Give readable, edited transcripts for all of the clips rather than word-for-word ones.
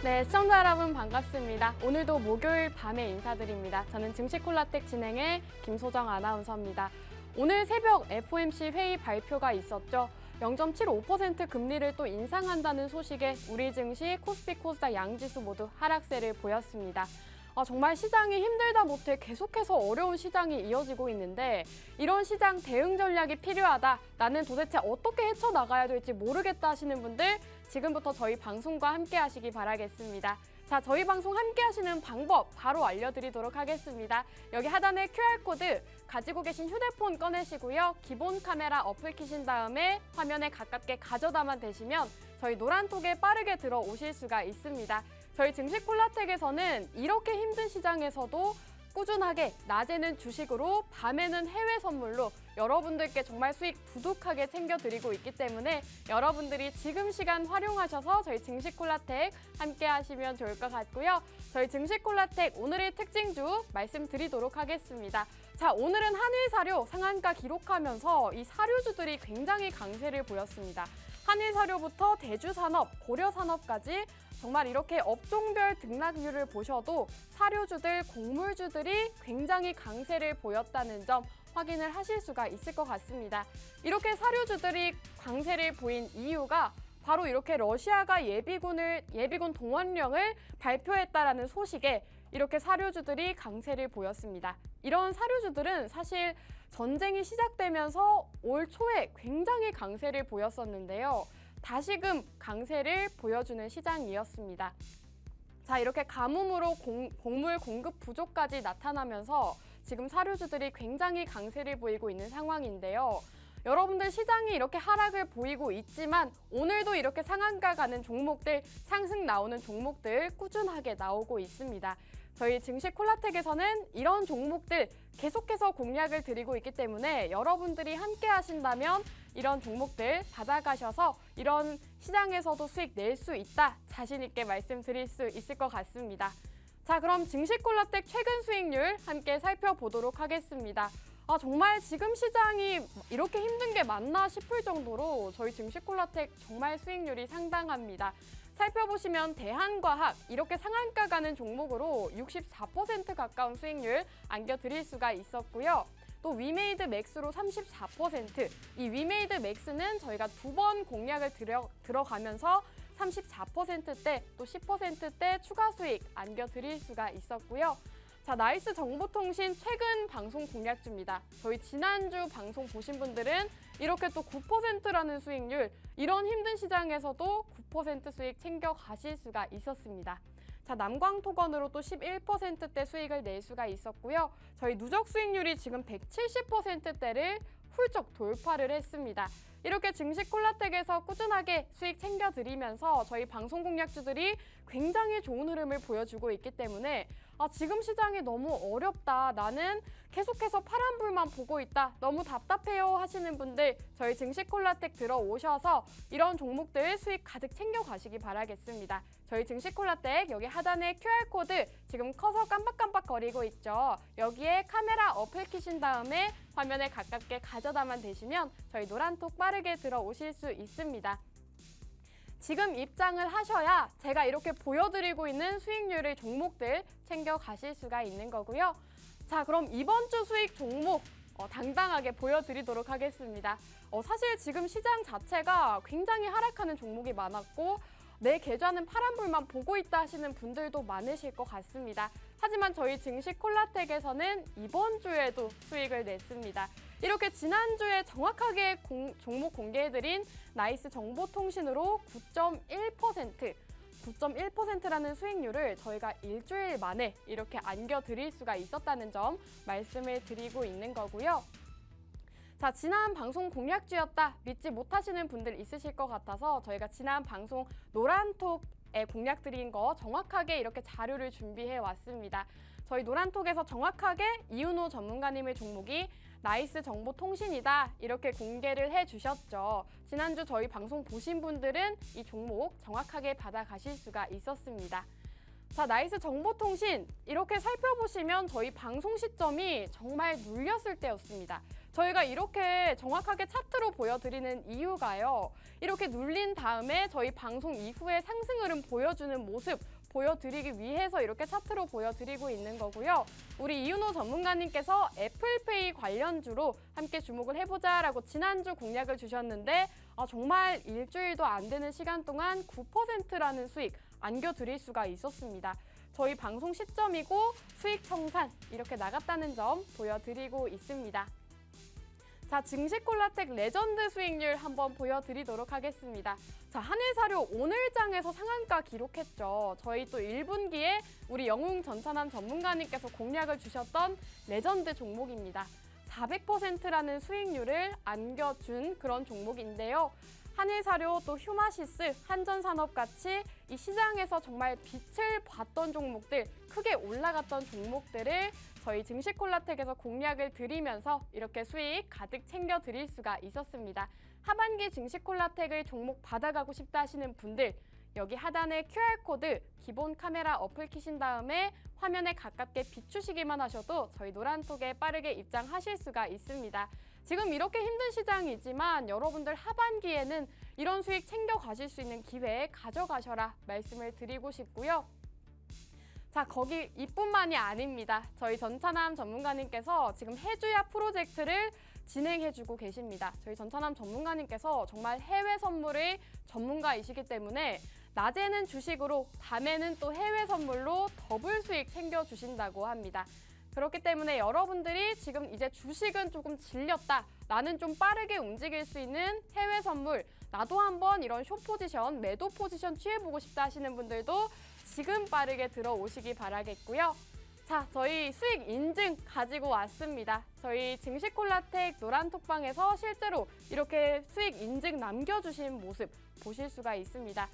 네, 시청자 여러분 반갑습니다. 오늘도 목요일 밤에 인사드립니다. 저는 증시콜라텍 진행의 김소정 아나운서입니다. 오늘 새벽 FOMC 회의 발표가 있었죠. 0.75% 금리를 또 인상한다는 소식에 우리 증시, 코스피, 코스닥 양지수 모두 하락세를 보였습니다. 정말 시장이 힘들다 못해 계속해서 어려운 시장이 이어지고 있는데 이런 시장 대응 전략이 필요하다. 나는 도대체 어떻게 헤쳐나가야 될지 모르겠다 하시는 분들 지금부터 저희 방송과 함께 하시기 바라겠습니다. 자, 저희 방송 함께 하시는 방법 바로 알려드리도록 하겠습니다. 여기 하단에 QR코드 가지고 계신 휴대폰 꺼내시고요. 기본 카메라 어플 키신 다음에 화면에 가깝게 가져다만 대시면 저희 노란톡에 빠르게 들어오실 수가 있습니다. 저희 증시콜라텍에서는 이렇게 힘든 시장에서도 꾸준하게 낮에는 주식으로 밤에는 해외 선물로 여러분들께 정말 수익 두둑하게 챙겨드리고 있기 때문에 여러분들이 지금 시간 활용하셔서 저희 증시콜라텍 함께 하시면 좋을 것 같고요. 저희 증시콜라텍 오늘의 특징주 말씀드리도록 하겠습니다. 자, 오늘은 한일사료 상한가 기록하면서 이 사료주들이 굉장히 강세를 보였습니다. 한일사료부터 대주산업, 고려산업까지 정말 이렇게 업종별 등락률을 보셔도 사료주들, 곡물주들이 굉장히 강세를 보였다는 점 확인을 하실 수가 있을 것 같습니다. 이렇게 사료주들이 강세를 보인 이유가 바로 이렇게 러시아가 예비군 동원령을 발표했다라는 소식에 이렇게 사료주들이 강세를 보였습니다. 이런 사료주들은 사실 전쟁이 시작되면서 올 초에 굉장히 강세를 보였었는데요. 다시금 강세를 보여주는 시장이었습니다. 자, 이렇게 가뭄으로 곡물 공급 부족까지 나타나면서 지금 사료주들이 굉장히 강세를 보이고 있는 상황인데요. 여러분들 시장이 이렇게 하락을 보이고 있지만 오늘도 이렇게 상한가 가는 종목들, 상승 나오는 종목들 꾸준하게 나오고 있습니다. 저희 증시콜라텍에서는 이런 종목들 계속해서 공략을 드리고 있기 때문에 여러분들이 함께 하신다면 이런 종목들 받아가셔서 이런 시장에서도 수익 낼 수 있다 자신 있게 말씀드릴 수 있을 것 같습니다. 자, 그럼 증시콜라텍 최근 수익률 함께 살펴보도록 하겠습니다. 정말 지금 시장이 이렇게 힘든 게 맞나 싶을 정도로 저희 증시콜라텍 정말 수익률이 상당합니다. 살펴보시면 대한과학 이렇게 상한가 가는 종목으로 64% 가까운 수익률 안겨드릴 수가 있었고요. 또 위메이드 맥스로 34%, 이 위메이드 맥스는 저희가 두 번 공략을 들어가면서 34%대 또 10%대 추가 수익 안겨드릴 수가 있었고요. 자, 나이스 정보통신 최근 방송 공략주입니다. 저희 지난주 방송 보신 분들은 이렇게 또 9%라는 수익률, 이런 힘든 시장에서도 9% 수익 챙겨가실 수가 있었습니다. 자, 남광토건으로 또 11%대 수익을 낼 수가 있었고요. 저희 누적 수익률이 지금 170%대를 훌쩍 돌파를 했습니다. 이렇게 증시콜라텍에서 꾸준하게 수익 챙겨드리면서 저희 방송 공략주들이 굉장히 좋은 흐름을 보여주고 있기 때문에 지금 시장이 너무 어렵다, 나는 계속해서 파란불만 보고 있다, 너무 답답해요 하시는 분들 저희 증시콜라텍 들어오셔서 이런 종목들 수익 가득 챙겨가시기 바라겠습니다. 저희 증시콜라텍 여기 하단에 QR코드 지금 커서 깜빡깜빡거리고 있죠. 여기에 카메라 어플 키신 다음에 화면에 가깝게 가져다만 대시면 저희 노란톡 빠르게 들어오실 수 있습니다. 지금 입장을 하셔야 제가 이렇게 보여드리고 있는 수익률의 종목들 챙겨가실 수가 있는 거고요. 자, 그럼 이번 주 수익 종목 당당하게 보여드리도록 하겠습니다. 사실 지금 시장 자체가 굉장히 하락하는 종목이 많았고 내 계좌는 파란불만 보고 있다 하시는 분들도 많으실 것 같습니다. 하지만 저희 증시콜라텍에서는 이번 주에도 수익을 냈습니다. 이렇게 지난주에 정확하게 종목 공개해드린 나이스 정보통신으로 9.1%라는 수익률을 저희가 일주일 만에 이렇게 안겨드릴 수가 있었다는 점 말씀을 드리고 있는 거고요. 자, 지난 방송 공략주였다 믿지 못하시는 분들 있으실 것 같아서 저희가 지난 방송 노란톡에 공략 드린 거 정확하게 이렇게 자료를 준비해 왔습니다. 저희 노란톡에서 정확하게 이윤호 전문가님의 종목이 나이스 정보통신이다 이렇게 공개를 해주셨죠. 지난주 저희 방송 보신 분들은 이 종목 정확하게 받아가실 수가 있었습니다. 자, 나이스 정보통신 이렇게 살펴보시면 저희 방송 시점이 정말 눌렸을 때였습니다. 저희가 이렇게 정확하게 차트로 보여드리는 이유가요. 이렇게 눌린 다음에 저희 방송 이후에 상승 흐름 보여주는 모습 보여드리기 위해서 이렇게 차트로 보여드리고 있는 거고요. 우리 이윤호 전문가님께서 애플페이 관련주로 함께 주목을 해보자라고 지난주 공략을 주셨는데 정말 일주일도 안 되는 시간 동안 9%라는 수익 안겨드릴 수가 있었습니다. 저희 방송 시점이고 수익 청산 이렇게 나갔다는 점 보여드리고 있습니다. 자, 증시콜라텍 레전드 수익률 한번 보여드리도록 하겠습니다. 자, 한일사료 오늘 장에서 상한가 기록했죠. 저희 또 1분기에 우리 영웅전찬환 전문가님께서 공략을 주셨던 레전드 종목입니다. 400%라는 수익률을 안겨준 그런 종목인데요. 한일사료 또 휴마시스, 한전산업같이 이 시장에서 정말 빛을 봤던 종목들, 크게 올라갔던 종목들을 저희 증시콜라텍에서 공략을 드리면서 이렇게 수익 가득 챙겨드릴 수가 있었습니다. 하반기 증시콜라텍을 종목 받아가고 싶다 하시는 분들, 여기 하단에 QR코드 기본 카메라 어플 키신 다음에 화면에 가깝게 비추시기만 하셔도 저희 노란톡에 빠르게 입장하실 수가 있습니다. 지금 이렇게 힘든 시장이지만 여러분들 하반기에는 이런 수익 챙겨가실 수 있는 기회 가져가셔라 말씀을 드리고 싶고요. 자, 거기 이뿐만이 아닙니다. 저희 전찬함 전문가님께서 지금 해주야 프로젝트를 진행해주고 계십니다. 저희 전찬함 전문가님께서 정말 해외 선물의 전문가이시기 때문에 낮에는 주식으로, 밤에는 또 해외 선물로 더블 수익 챙겨주신다고 합니다. 그렇기 때문에 여러분들이 지금 이제 주식은 조금 질렸다, 나는 좀 빠르게 움직일 수 있는 해외 선물, 나도 한번 이런 숏 포지션, 매도 포지션 취해보고 싶다 하시는 분들도 지금 빠르게 들어오시기 바라겠고요. 자, 저희 수익 인증 가지고 왔습니다. 저희 증시콜라텍 노란톡방에서 실제로 이렇게 수익 인증 남겨주신 모습 보실 수가 있습니다.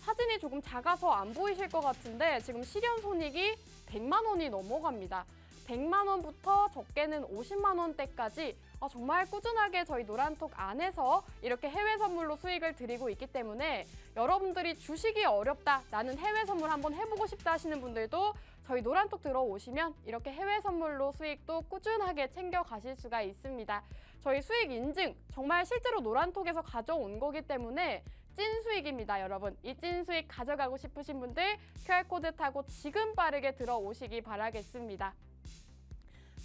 사진이 조금 작아서 안 보이실 것 같은데 지금 실현 손익이 100만 원이 넘어갑니다. 100만 원부터 적게는 50만 원대까지 정말 꾸준하게 저희 노란톡 안에서 이렇게 해외 선물로 수익을 드리고 있기 때문에 여러분들이 주식이 어렵다, 나는 해외 선물 한번 해보고 싶다 하시는 분들도 저희 노란톡 들어오시면 이렇게 해외 선물로 수익도 꾸준하게 챙겨가실 수가 있습니다. 저희 수익 인증 정말 실제로 노란톡에서 가져온 거기 때문에 찐 수익입니다, 여러분. 이 찐 수익 가져가고 싶으신 분들 QR코드 타고 지금 빠르게 들어오시기 바라겠습니다.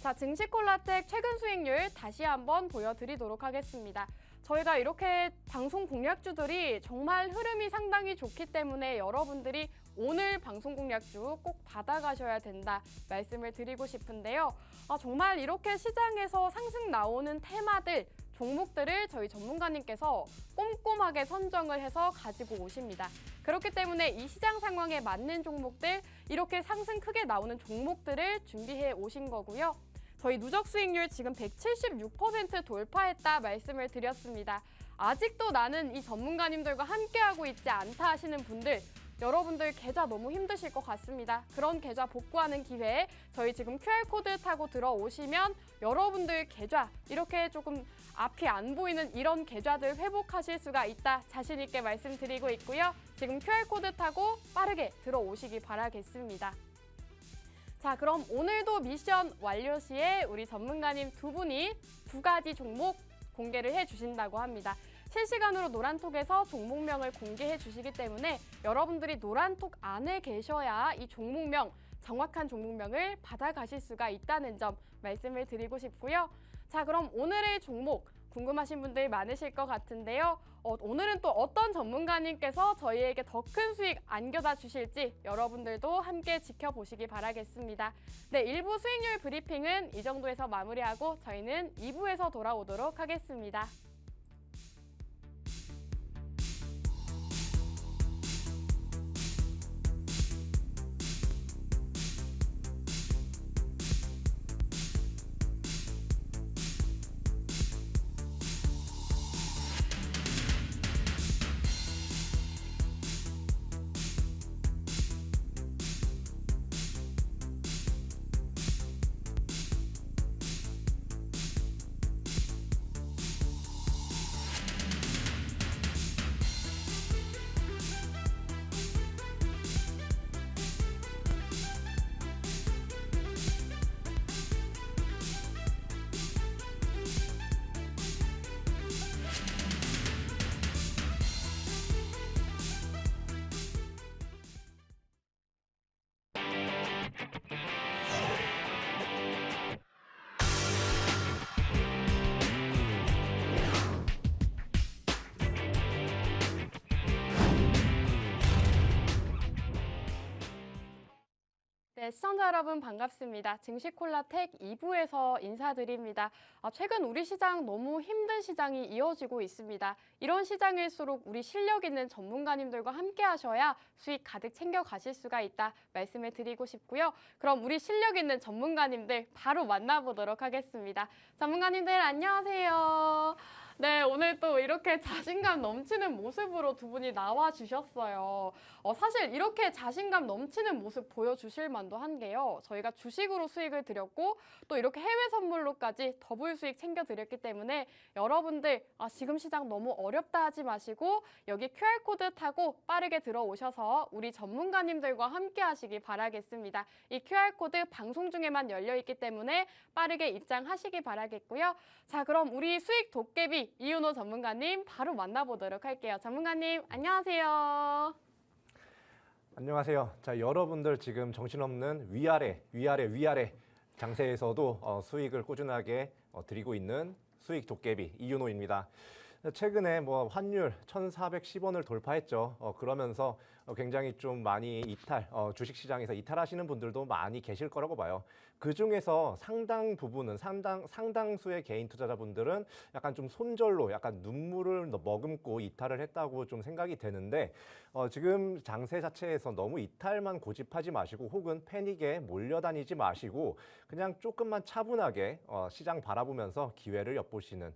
자, 증시콜라텍 최근 수익률 다시 한번 보여드리도록 하겠습니다. 저희가 이렇게 방송 공략주들이 정말 흐름이 상당히 좋기 때문에 여러분들이 오늘 방송 공략주 꼭 받아가셔야 된다 말씀을 드리고 싶은데요. 정말 이렇게 시장에서 상승 나오는 테마들, 종목들을 저희 전문가님께서 꼼꼼하게 선정을 해서 가지고 오십니다. 그렇기 때문에 이 시장 상황에 맞는 종목들, 이렇게 상승 크게 나오는 종목들을 준비해 오신 거고요. 저희 누적 수익률 지금 176% 돌파했다 말씀을 드렸습니다. 아직도 나는 이 전문가님들과 함께하고 있지 않다 하시는 분들, 여러분들 계좌 너무 힘드실 것 같습니다. 그런 계좌 복구하는 기회에 저희 지금 QR코드 타고 들어오시면 여러분들 계좌, 이렇게 조금 앞이 안 보이는 이런 계좌들 회복하실 수가 있다 자신 있게 말씀드리고 있고요. 지금 QR코드 타고 빠르게 들어오시기 바라겠습니다. 자, 그럼 오늘도 미션 완료 시에 우리 전문가님 두 분이 두 가지 종목 공개를 해주신다고 합니다. 실시간으로 노란톡에서 종목명을 공개해 주시기 때문에 여러분들이 노란톡 안에 계셔야 이 종목명, 정확한 종목명을 받아가실 수가 있다는 점 말씀을 드리고 싶고요. 자, 그럼 오늘의 종목 궁금하신 분들 많으실 것 같은데요. 오늘은 또 어떤 전문가님께서 저희에게 더 큰 수익 안겨다 주실지 여러분들도 함께 지켜보시기 바라겠습니다. 네, 1부 수익률 브리핑은 이 정도에서 마무리하고 저희는 2부에서 돌아오도록 하겠습니다. 네, 시청자 여러분 반갑습니다. 증시콜라텍 2부에서 인사드립니다. 최근 우리 시장 너무 힘든 시장이 이어지고 있습니다. 이런 시장일수록 우리 실력 있는 전문가님들과 함께 하셔야 수익 가득 챙겨 가실 수가 있다 말씀을 드리고 싶고요. 그럼 우리 실력 있는 전문가님들 바로 만나보도록 하겠습니다. 전문가님들 안녕하세요. 네, 오늘 또 이렇게 자신감 넘치는 모습으로 두 분이 나와주셨어요. 사실 이렇게 자신감 넘치는 모습 보여주실 만도 한 게요. 저희가 주식으로 수익을 드렸고 또 이렇게 해외 선물로까지 더블 수익 챙겨드렸기 때문에 여러분들 지금 시장 너무 어렵다 하지 마시고 여기 QR코드 타고 빠르게 들어오셔서 우리 전문가님들과 함께 하시기 바라겠습니다. 이 QR코드 방송 중에만 열려있기 때문에 빠르게 입장하시기 바라겠고요. 자, 그럼 우리 수익 도깨비 이윤호 전문가님 바로 만나보도록 할게요. 전문가님 안녕하세요. 안녕하세요. 자, 여러분들 지금 정신없는 위아래 장세에서도 수익을 꾸준하게 드리고 있는 수익 도깨비 이윤호입니다. 최근에 환율 1,410원을 돌파했죠. 그러면서 굉장히 좀 많이 주식시장에서 이탈하시는 분들도 많이 계실 거라고 봐요. 그 중에서 상당 부분은 상당수의 개인 투자자분들은 약간 좀 손절로 약간 눈물을 머금고 이탈을 했다고 좀 생각이 되는데 지금 장세 자체에서 너무 이탈만 고집하지 마시고 혹은 패닉에 몰려다니지 마시고 그냥 조금만 차분하게 시장 바라보면서 기회를 엿보시는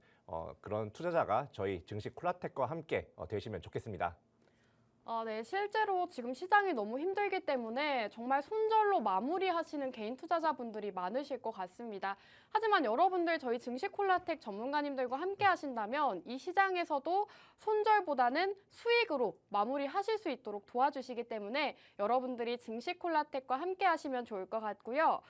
그런 투자자가 저희 증시콜라텍과 함께 되시면 좋겠습니다. 네, 실제로 지금 시장이 너무 힘들기 때문에 정말 손절로 마무리하시는 개인 투자자분들이 많으실 것 같습니다. 하지만 여러분들 저희 증시콜라텍 전문가님들과 함께 하신다면 이 시장에서도 손절보다는 수익으로 마무리하실 수 있도록 도와주시기 때문에 여러분들이 증시콜라텍과 함께 하시면 좋을 것 같고요.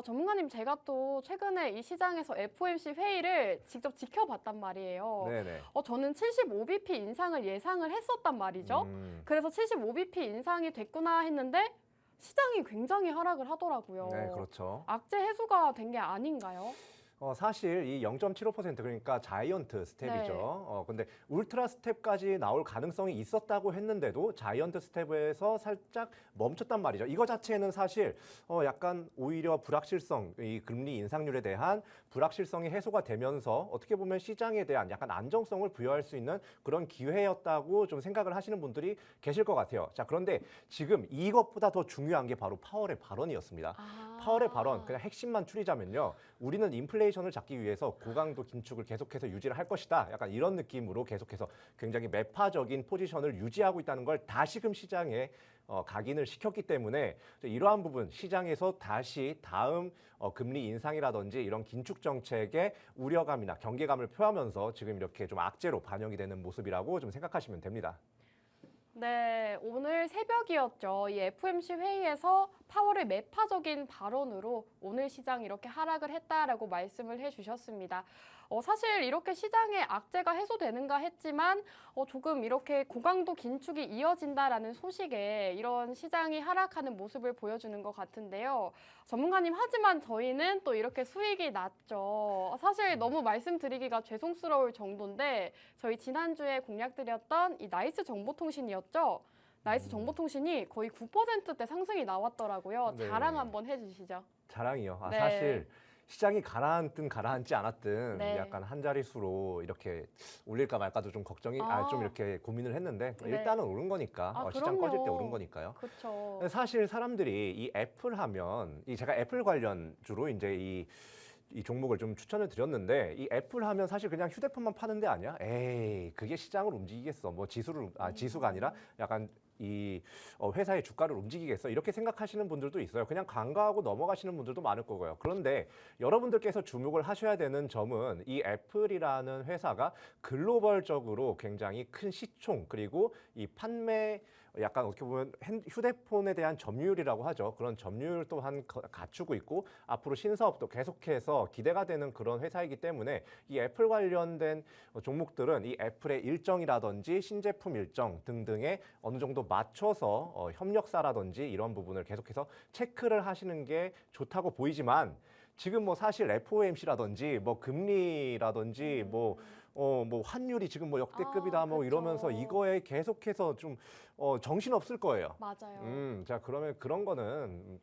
전문가님, 제가 또 최근에 이 시장에서 FOMC 회의를 직접 지켜봤단 말이에요. 네네. 저는 75bp 인상을 예상을 했었단 말이죠. 그래서 75bp 인상이 됐구나 했는데 시장이 굉장히 하락을 하더라고요. 네, 그렇죠. 악재 해소가 된 게 아닌가요? 사실 이 0.75% 그러니까 자이언트 스텝이죠. 근데 울트라 스텝까지 나올 가능성이 있었다고 했는데도 자이언트 스텝에서 살짝 멈췄단 말이죠. 이거 자체는 사실 약간 오히려 불확실성, 이 금리 인상률에 대한 불확실성이 해소가 되면서 어떻게 보면 시장에 대한 약간 안정성을 부여할 수 있는 그런 기회였다고 좀 생각을 하시는 분들이 계실 것 같아요. 자, 그런데 지금 이것보다 더 중요한 게 바로 파월의 발언이었습니다. 파월의 발언, 그냥 핵심만 추리자면요. 우리는 인플레이션을 잡기 위해서 고강도 긴축을 계속해서 유지를 할 것이다. 약간 이런 느낌으로 계속해서 굉장히 매파적인 포지션을 유지하고 있다는 걸 다시금 시장에 각인을 시켰기 때문에 이러한 부분 시장에서 다시 다음 금리 인상이라든지 이런 긴축 정책의 우려감이나 경계감을 표하면서 지금 이렇게 좀 악재로 반영이 되는 모습이라고 좀 생각하시면 됩니다. 네, 오늘 새벽이었죠. 이 FOMC 회의에서 파월의 매파적인 발언으로 오늘 시장이 이렇게 하락을 했다라고 말씀을 해주셨습니다. 사실 이렇게 시장의 악재가 해소되는가 했지만 조금 이렇게 고강도 긴축이 이어진다라는 소식에 이런 시장이 하락하는 모습을 보여주는 것 같은데요. 전문가님, 하지만 저희는 또 이렇게 수익이 났죠. 사실 너무 말씀드리기가 죄송스러울 정도인데 저희 지난주에 공략드렸던 이 나이스 정보통신이었죠. 나이스 정보통신이 거의 9%대 상승이 나왔더라고요. 네. 자랑 한번 해주시죠. 자랑이요. 네. 사실 시장이 가라앉든 가라앉지 않았든 네. 약간 한 자릿수로 이렇게 올릴까 말까도 좀 걱정이 좀 이렇게 고민을 했는데 네. 일단은 오른 거니까 시장 그럼요. 꺼질 때 오른 거니까요. 그렇죠. 사실 사람들이 이 애플 하면 제가 애플 관련주로 이제 이 종목을 좀 추천을 드렸는데 이 애플 하면 사실 그냥 휴대폰만 파는 데 아니야? 에이, 그게 시장을 움직이겠어. 지수가 아니라 약간 이 회사의 주가를 움직이겠어 이렇게 생각하시는 분들도 있어요. 그냥 간과하고 넘어가시는 분들도 많을 거고요. 그런데 여러분들께서 주목을 하셔야 되는 점은 이 애플이라는 회사가 글로벌적으로 굉장히 큰 시총 그리고 이 판매 약간 어떻게 보면 휴대폰에 대한 점유율이라고 하죠. 그런 점유율 또한 갖추고 있고 앞으로 신사업도 계속해서 기대가 되는 그런 회사이기 때문에 이 애플 관련된 종목들은 이 애플의 일정이라든지 신제품 일정 등등에 어느 정도 맞춰서 협력사라든지 이런 부분을 계속해서 체크를 하시는 게 좋다고 보이지만 지금 뭐 사실 FOMC라든지 뭐 금리라든지 뭐 환율이 지금 뭐 역대급이다 뭐 그쵸. 이러면서 이거에 계속해서 좀 정신 없을 거예요. 맞아요. 자, 그러면 그런 거는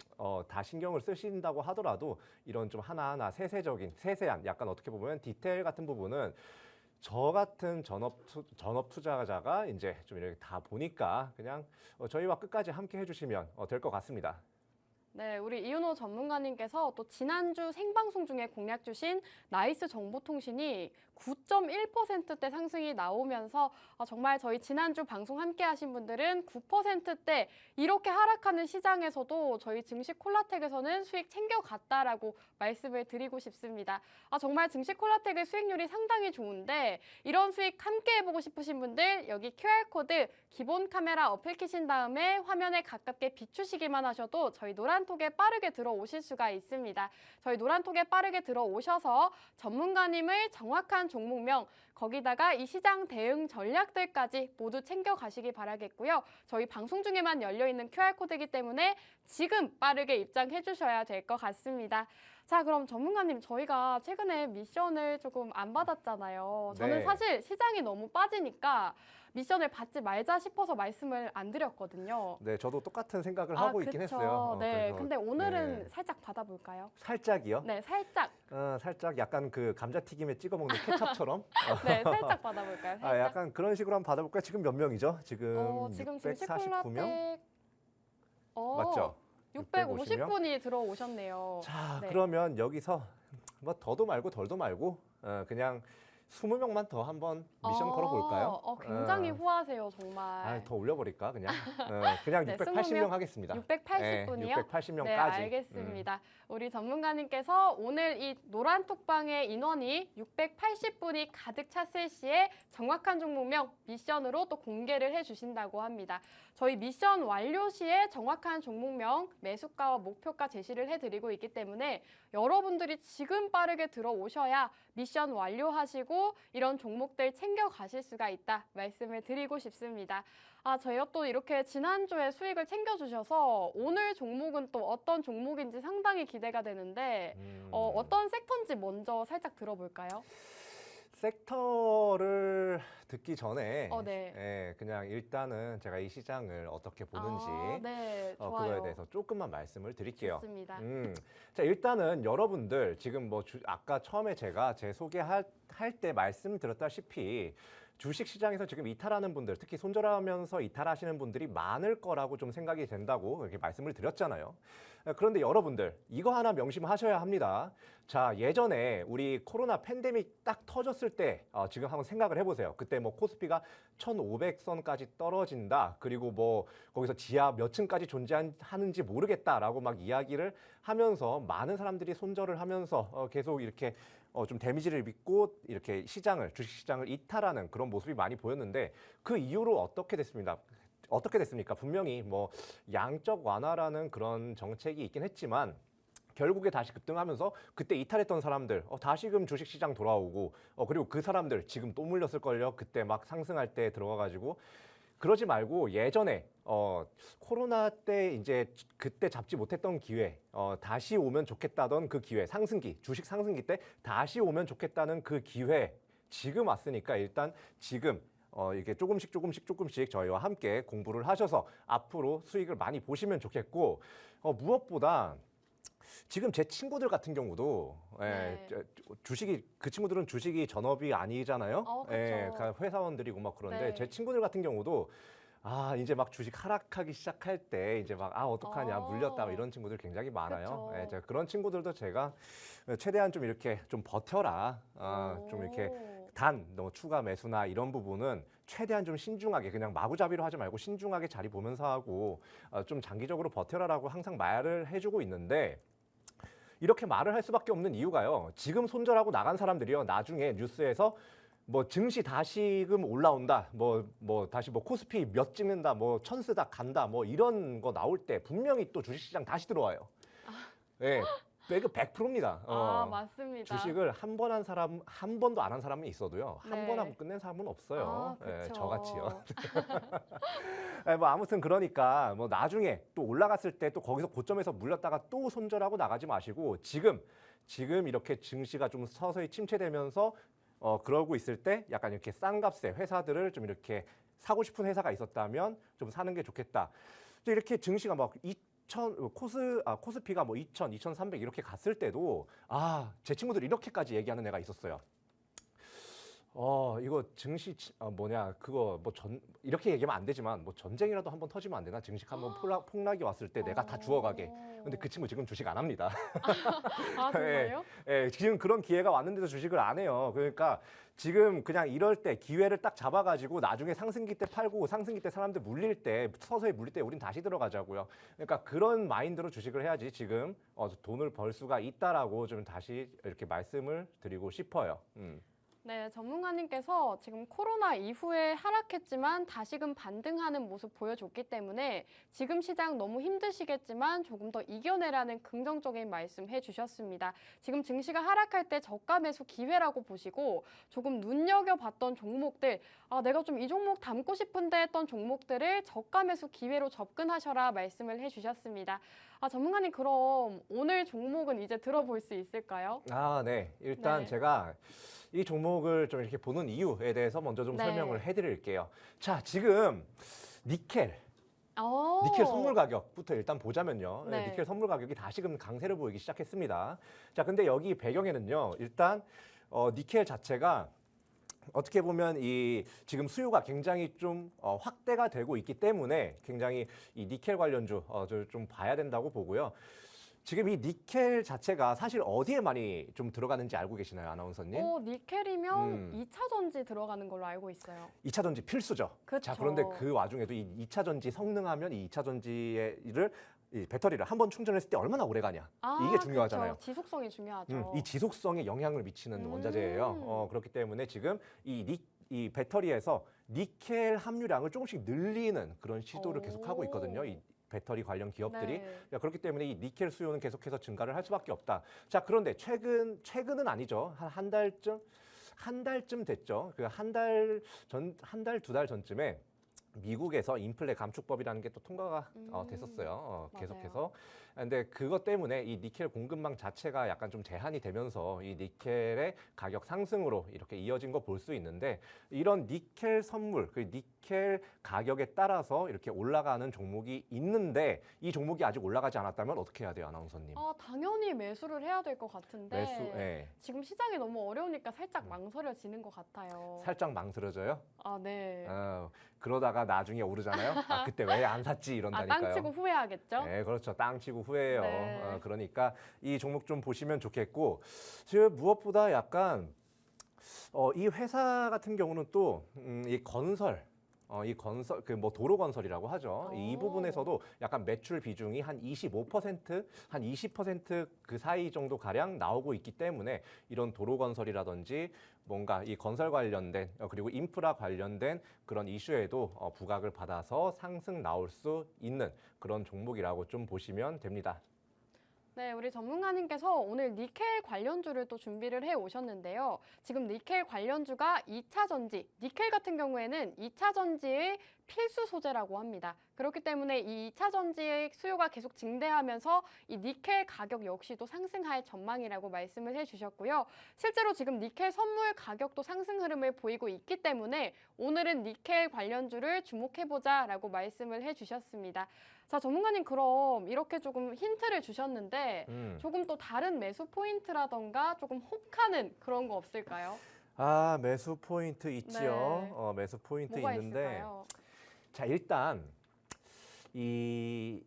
다 신경을 쓰신다고 하더라도 이런 좀 하나하나 세세한 약간 어떻게 보면 디테일 같은 부분은 저 같은 전업 투자자가 이제 좀 이렇게 다 보니까 그냥 저희와 끝까지 함께 해주시면 될 것 같습니다. 네, 우리 이윤호 전문가님께서 또 지난주 생방송 중에 공략 주신 나이스 정보통신이 9.1%대 상승이 나오면서 정말 저희 지난주 방송 함께 하신 분들은 9%대 이렇게 하락하는 시장에서도 저희 증시 콜라텍에서는 수익 챙겨갔다라고 말씀을 드리고 싶습니다. 정말 증시 콜라텍의 수익률이 상당히 좋은데 이런 수익 함께 해보고 싶으신 분들 여기 QR코드 기본 카메라 어플 키신 다음에 화면에 가깝게 비추시기만 하셔도 저희 노란톡에 빠르게 들어오실 수가 있습니다. 저희 노란톡에 빠르게 들어오셔서 전문가님을 정확한 종목명 거기다가 이 시장 대응 전략들까지 모두 챙겨가시기 바라겠고요. 저희 방송 중에만 열려있는 QR코드이기 때문에 지금 빠르게 입장해 주셔야 될 것 같습니다. 자, 그럼 전문가님 저희가 최근에 미션을 조금 안 받았잖아요. 저는 네. 사실 시장이 너무 빠지니까 미션을 받지 말자 싶어서 말씀을 안 드렸거든요. 네, 저도 똑같은 생각을 하고 있긴 그쵸. 했어요. 네, 그래서, 근데 오늘은 네. 살짝 받아볼까요? 살짝이요? 네, 살짝. 살짝 약간 그 감자튀김에 찍어 먹는 케찹처럼. 네, 살짝 받아볼까요? 살짝. 약간 그런 식으로 한번 받아볼까요? 지금 몇 명이죠? 지금 지금 649명? 증시콜라텍 맞죠? 650분이 들어오셨네요. 자, 네. 그러면 여기서 뭐 더도 말고 덜도 말고 그냥 20명만 더 한번 미션 걸어볼까요? 굉장히 후하세요, 정말. 더 올려버릴까 그냥? 그냥 네, 680명 하겠습니다. 680분이요? 680명까지. 네, 알겠습니다. 우리 전문가님께서 오늘 이 노란 톡방의 인원이 680분이 가득 찼을 시에 정확한 종목명 미션으로 또 공개를 해주신다고 합니다. 저희 미션 완료 시에 정확한 종목명, 매수가와 목표가 제시를 해드리고 있기 때문에 여러분들이 지금 빠르게 들어오셔야 미션 완료하시고 이런 종목들 챙겨가실 수가 있다 말씀을 드리고 싶습니다. 저희가 또 이렇게 지난주에 수익을 챙겨주셔서 오늘 종목은 또 어떤 종목인지 상당히 기대가 되는데 어떤 섹터인지 먼저 살짝 들어볼까요? 섹터를 듣기 전에 네. 그냥 일단은 제가 이 시장을 어떻게 보는지 네, 좋아요. 그거에 대해서 조금만 말씀을 드릴게요. 좋습니다. 자, 일단은 여러분들 지금 뭐 아까 처음에 제가 제 소개할 때 말씀드렸다시피 주식 시장에서 지금 이탈하는 분들, 특히 손절하면서 이탈하시는 분들이 많을 거라고 좀 생각이 된다고 이렇게 말씀을 드렸잖아요. 그런데 여러분들 이거 하나 명심하셔야 합니다. 자, 예전에 우리 코로나 팬데믹 딱 터졌을 때 지금 한번 생각을 해보세요. 그때 뭐 코스피가 1,500선까지 떨어진다. 그리고 뭐 거기서 지하 몇 층까지 존재하는지 모르겠다라고 막 이야기를 하면서 많은 사람들이 손절을 하면서 계속 이렇게 좀 데미지를 입고 이렇게 주식시장을 이탈하는 그런 모습이 많이 보였는데 그 이후로 어떻게 됐습니까? 분명히 뭐 양적 완화라는 그런 정책이 있긴 했지만 결국에 다시 급등하면서 그때 이탈했던 사람들 다시금 주식시장 돌아오고 그리고 그 사람들 지금 또 물렸을걸요. 그때 막 상승할 때 들어가가지고 그러지 말고 예전에 코로나 때 이제 그때 잡지 못했던 기회 다시 오면 좋겠다던 그 기회 주식 상승기 때 다시 오면 좋겠다는 그 기회 지금 왔으니까 일단 지금 이게 조금씩 저희와 함께 공부를 하셔서 앞으로 수익을 많이 보시면 좋겠고 무엇보다 지금 제 친구들 같은 경우도 그 친구들은 주식이 전업이 아니잖아요. 그렇죠. 회사원들이고 막 그런데 네. 제 친구들 같은 경우도 이제 막 주식 하락하기 시작할 때 이제 막 어떡하냐 물렸다 이런 친구들 굉장히 많아요. 제가 그런 친구들도 제가 최대한 좀 이렇게 좀 버텨라. 좀 이렇게 너무 추가 매수나 이런 부분은 최대한 좀 신중하게 그냥 마구잡이로 하지 말고 신중하게 자리 보면서 하고 좀 장기적으로 버텨라라고 항상 말을 해주고 있는데 이렇게 말을 할 수밖에 없는 이유가요. 지금 손절하고 나간 사람들이요. 나중에 뉴스에서 뭐 증시 다시금 올라온다. 뭐 다시 뭐 코스피 몇 찍는다. 뭐 천스다 간다. 뭐 이런 거 나올 때 분명히 또 주식시장 다시 들어와요. 네. 매급 100%입니다. 아, 맞습니다. 주식을 한 번 한 사람, 한 번도 안 한 사람은 있어도요. 한 네. 번 하고 끝낸 사람은 없어요. 아, 예, 그쵸. 저같이요. 뭐 아무튼 그러니까 뭐 나중에 또 올라갔을 때 또 거기서 고점에서 물렸다가 또 손절하고 나가지 마시고 지금 이렇게 증시가 좀 서서히 침체되면서 그러고 있을 때 약간 이렇게 싼 값에 회사들을 좀 이렇게 사고 싶은 회사가 있었다면 좀 사는 게 좋겠다. 이렇게 증시가 막 코스피가 뭐 2,000, 2,300 이렇게 갔을 때도 제 친구들 이렇게까지 얘기하는 애가 있었어요. 이거 증시 그거 뭐 이렇게 얘기하면 안 되지만 뭐 전쟁이라도 한번 터지면 안 되나? 증시 한번 폭락이 왔을 때 내가 다 죽어가게. 근데 그 친구 지금 주식 안 합니다. 아, 정말요? 예, 지금 그런 기회가 왔는데도 주식을 안 해요. 그러니까 지금 그냥 이럴 때 기회를 딱 잡아가지고 나중에 상승기 때 팔고 상승기 때 사람들 물릴 때 서서히 물릴 때 우린 다시 들어가자고요. 그러니까 그런 마인드로 주식을 해야지 지금 돈을 벌 수가 있다라고 좀 다시 이렇게 말씀을 드리고 싶어요. 네, 전문가님께서 지금 코로나 이후에 하락했지만 다시금 반등하는 모습 보여줬기 때문에 지금 시장 너무 힘드시겠지만 조금 더 이겨내라는 긍정적인 말씀 해주셨습니다. 지금 증시가 하락할 때 저가 매수 기회라고 보시고 조금 눈여겨봤던 종목들, 내가 좀 이 종목 담고 싶은데 했던 종목들을 저가 매수 기회로 접근하셔라 말씀을 해주셨습니다. 전문가님 그럼 오늘 종목은 이제 들어볼 수 있을까요? 네. 일단 네. 제가 이 종목을 좀 이렇게 보는 이유에 대해서 먼저 좀 네. 설명을 해드릴게요. 자, 지금 니켈 선물 가격부터 일단 보자면요. 네. 니켈 선물 가격이 다시금 강세를 보이기 시작했습니다. 자, 근데 여기 배경에는요. 일단 니켈 자체가 어떻게 보면 이 지금 수요가 굉장히 좀 확대가 되고 있기 때문에 굉장히 이 니켈 관련주 좀 봐야 된다고 보고요. 지금 이 니켈 자체가 사실 어디에 많이 좀 들어가는지 알고 계시나요, 아나운서님? 니켈이면 2차 전지 들어가는 걸로 알고 있어요. 2차 전지 필수죠. 그쵸. 자, 그런데 그 와중에도 이 2차 전지 성능하면 이 2차 전지를 이 배터리를 한번 충전했을 때 얼마나 오래 가냐. 이게 중요하잖아요. 그쵸. 지속성이 중요하죠. 이 지속성에 영향을 미치는 원자재예요. 그렇기 때문에 지금 이 배터리에서 니켈 함유량을 조금씩 늘리는 그런 시도를 계속하고 있거든요. 이 배터리 관련 기업들이. 네. 그렇기 때문에 이 니켈 수요는 계속해서 증가를 할 수밖에 없다. 자, 그런데 최근은 아니죠. 한 달쯤 됐죠. 그 한 달, 두 달 전쯤에 미국에서 인플레 감축법이라는 게 또 통과가 됐었어요. 계속해서. 근데 그것 때문에 이 니켈 공급망 자체가 약간 좀 제한이 되면서 이 니켈의 가격 상승으로 이렇게 이어진 거 볼 수 있는데 이런 니켈 선물, 그 니켈 가격에 따라서 이렇게 올라가는 종목이 있는데 이 종목이 아직 올라가지 않았다면 어떻게 해야 돼요, 아나운서님? 당연히 매수를 해야 될 것 같은데 예. 지금 시장이 너무 어려우니까 살짝 망설여지는 것 같아요. 살짝 망설여져요? 네. 그러다가 나중에 오르잖아요. 그때 왜 안 샀지 이런다니까요. 땅 치고 후회하겠죠? 네, 그렇죠. 땅 치고 후회해요. 네. 그러니까 이 종목 좀 보시면 좋겠고, 지금 무엇보다 약간 이 회사 같은 경우는 또 이 건설 그 뭐 도로 건설이라고 하죠. 이 부분에서도 약간 매출 비중이 한 25%, 한 20% 그 사이 정도 가량 나오고 있기 때문에 이런 도로 건설이라든지 뭔가 이 건설 관련된 그리고 인프라 관련된 그런 이슈에도 부각을 받아서 상승 나올 수 있는 그런 종목이라고 좀 보시면 됩니다. 네, 우리 전문가님께서 오늘 니켈 관련주를 또 준비를 해 오셨는데요. 지금 니켈 관련주가 2차 전지, 니켈 같은 경우에는 2차 전지의 필수 소재라고 합니다. 그렇기 때문에 이 2차 전지의 수요가 계속 증대하면서 이 니켈 가격 역시도 상승할 전망이라고 말씀을 해주셨고요. 실제로 지금 니켈 선물 가격도 상승 흐름을 보이고 있기 때문에 오늘은 니켈 관련주를 주목해보자라고 말씀을 해주셨습니다. 자, 전문가님 그럼 이렇게 조금 힌트를 주셨는데 조금 또 다른 매수 포인트라던가 조금 혹하는 그런 거 없을까요? 매수 포인트 있지요. 매수 포인트 뭐가 있는데 있을까요? 자, 일단 이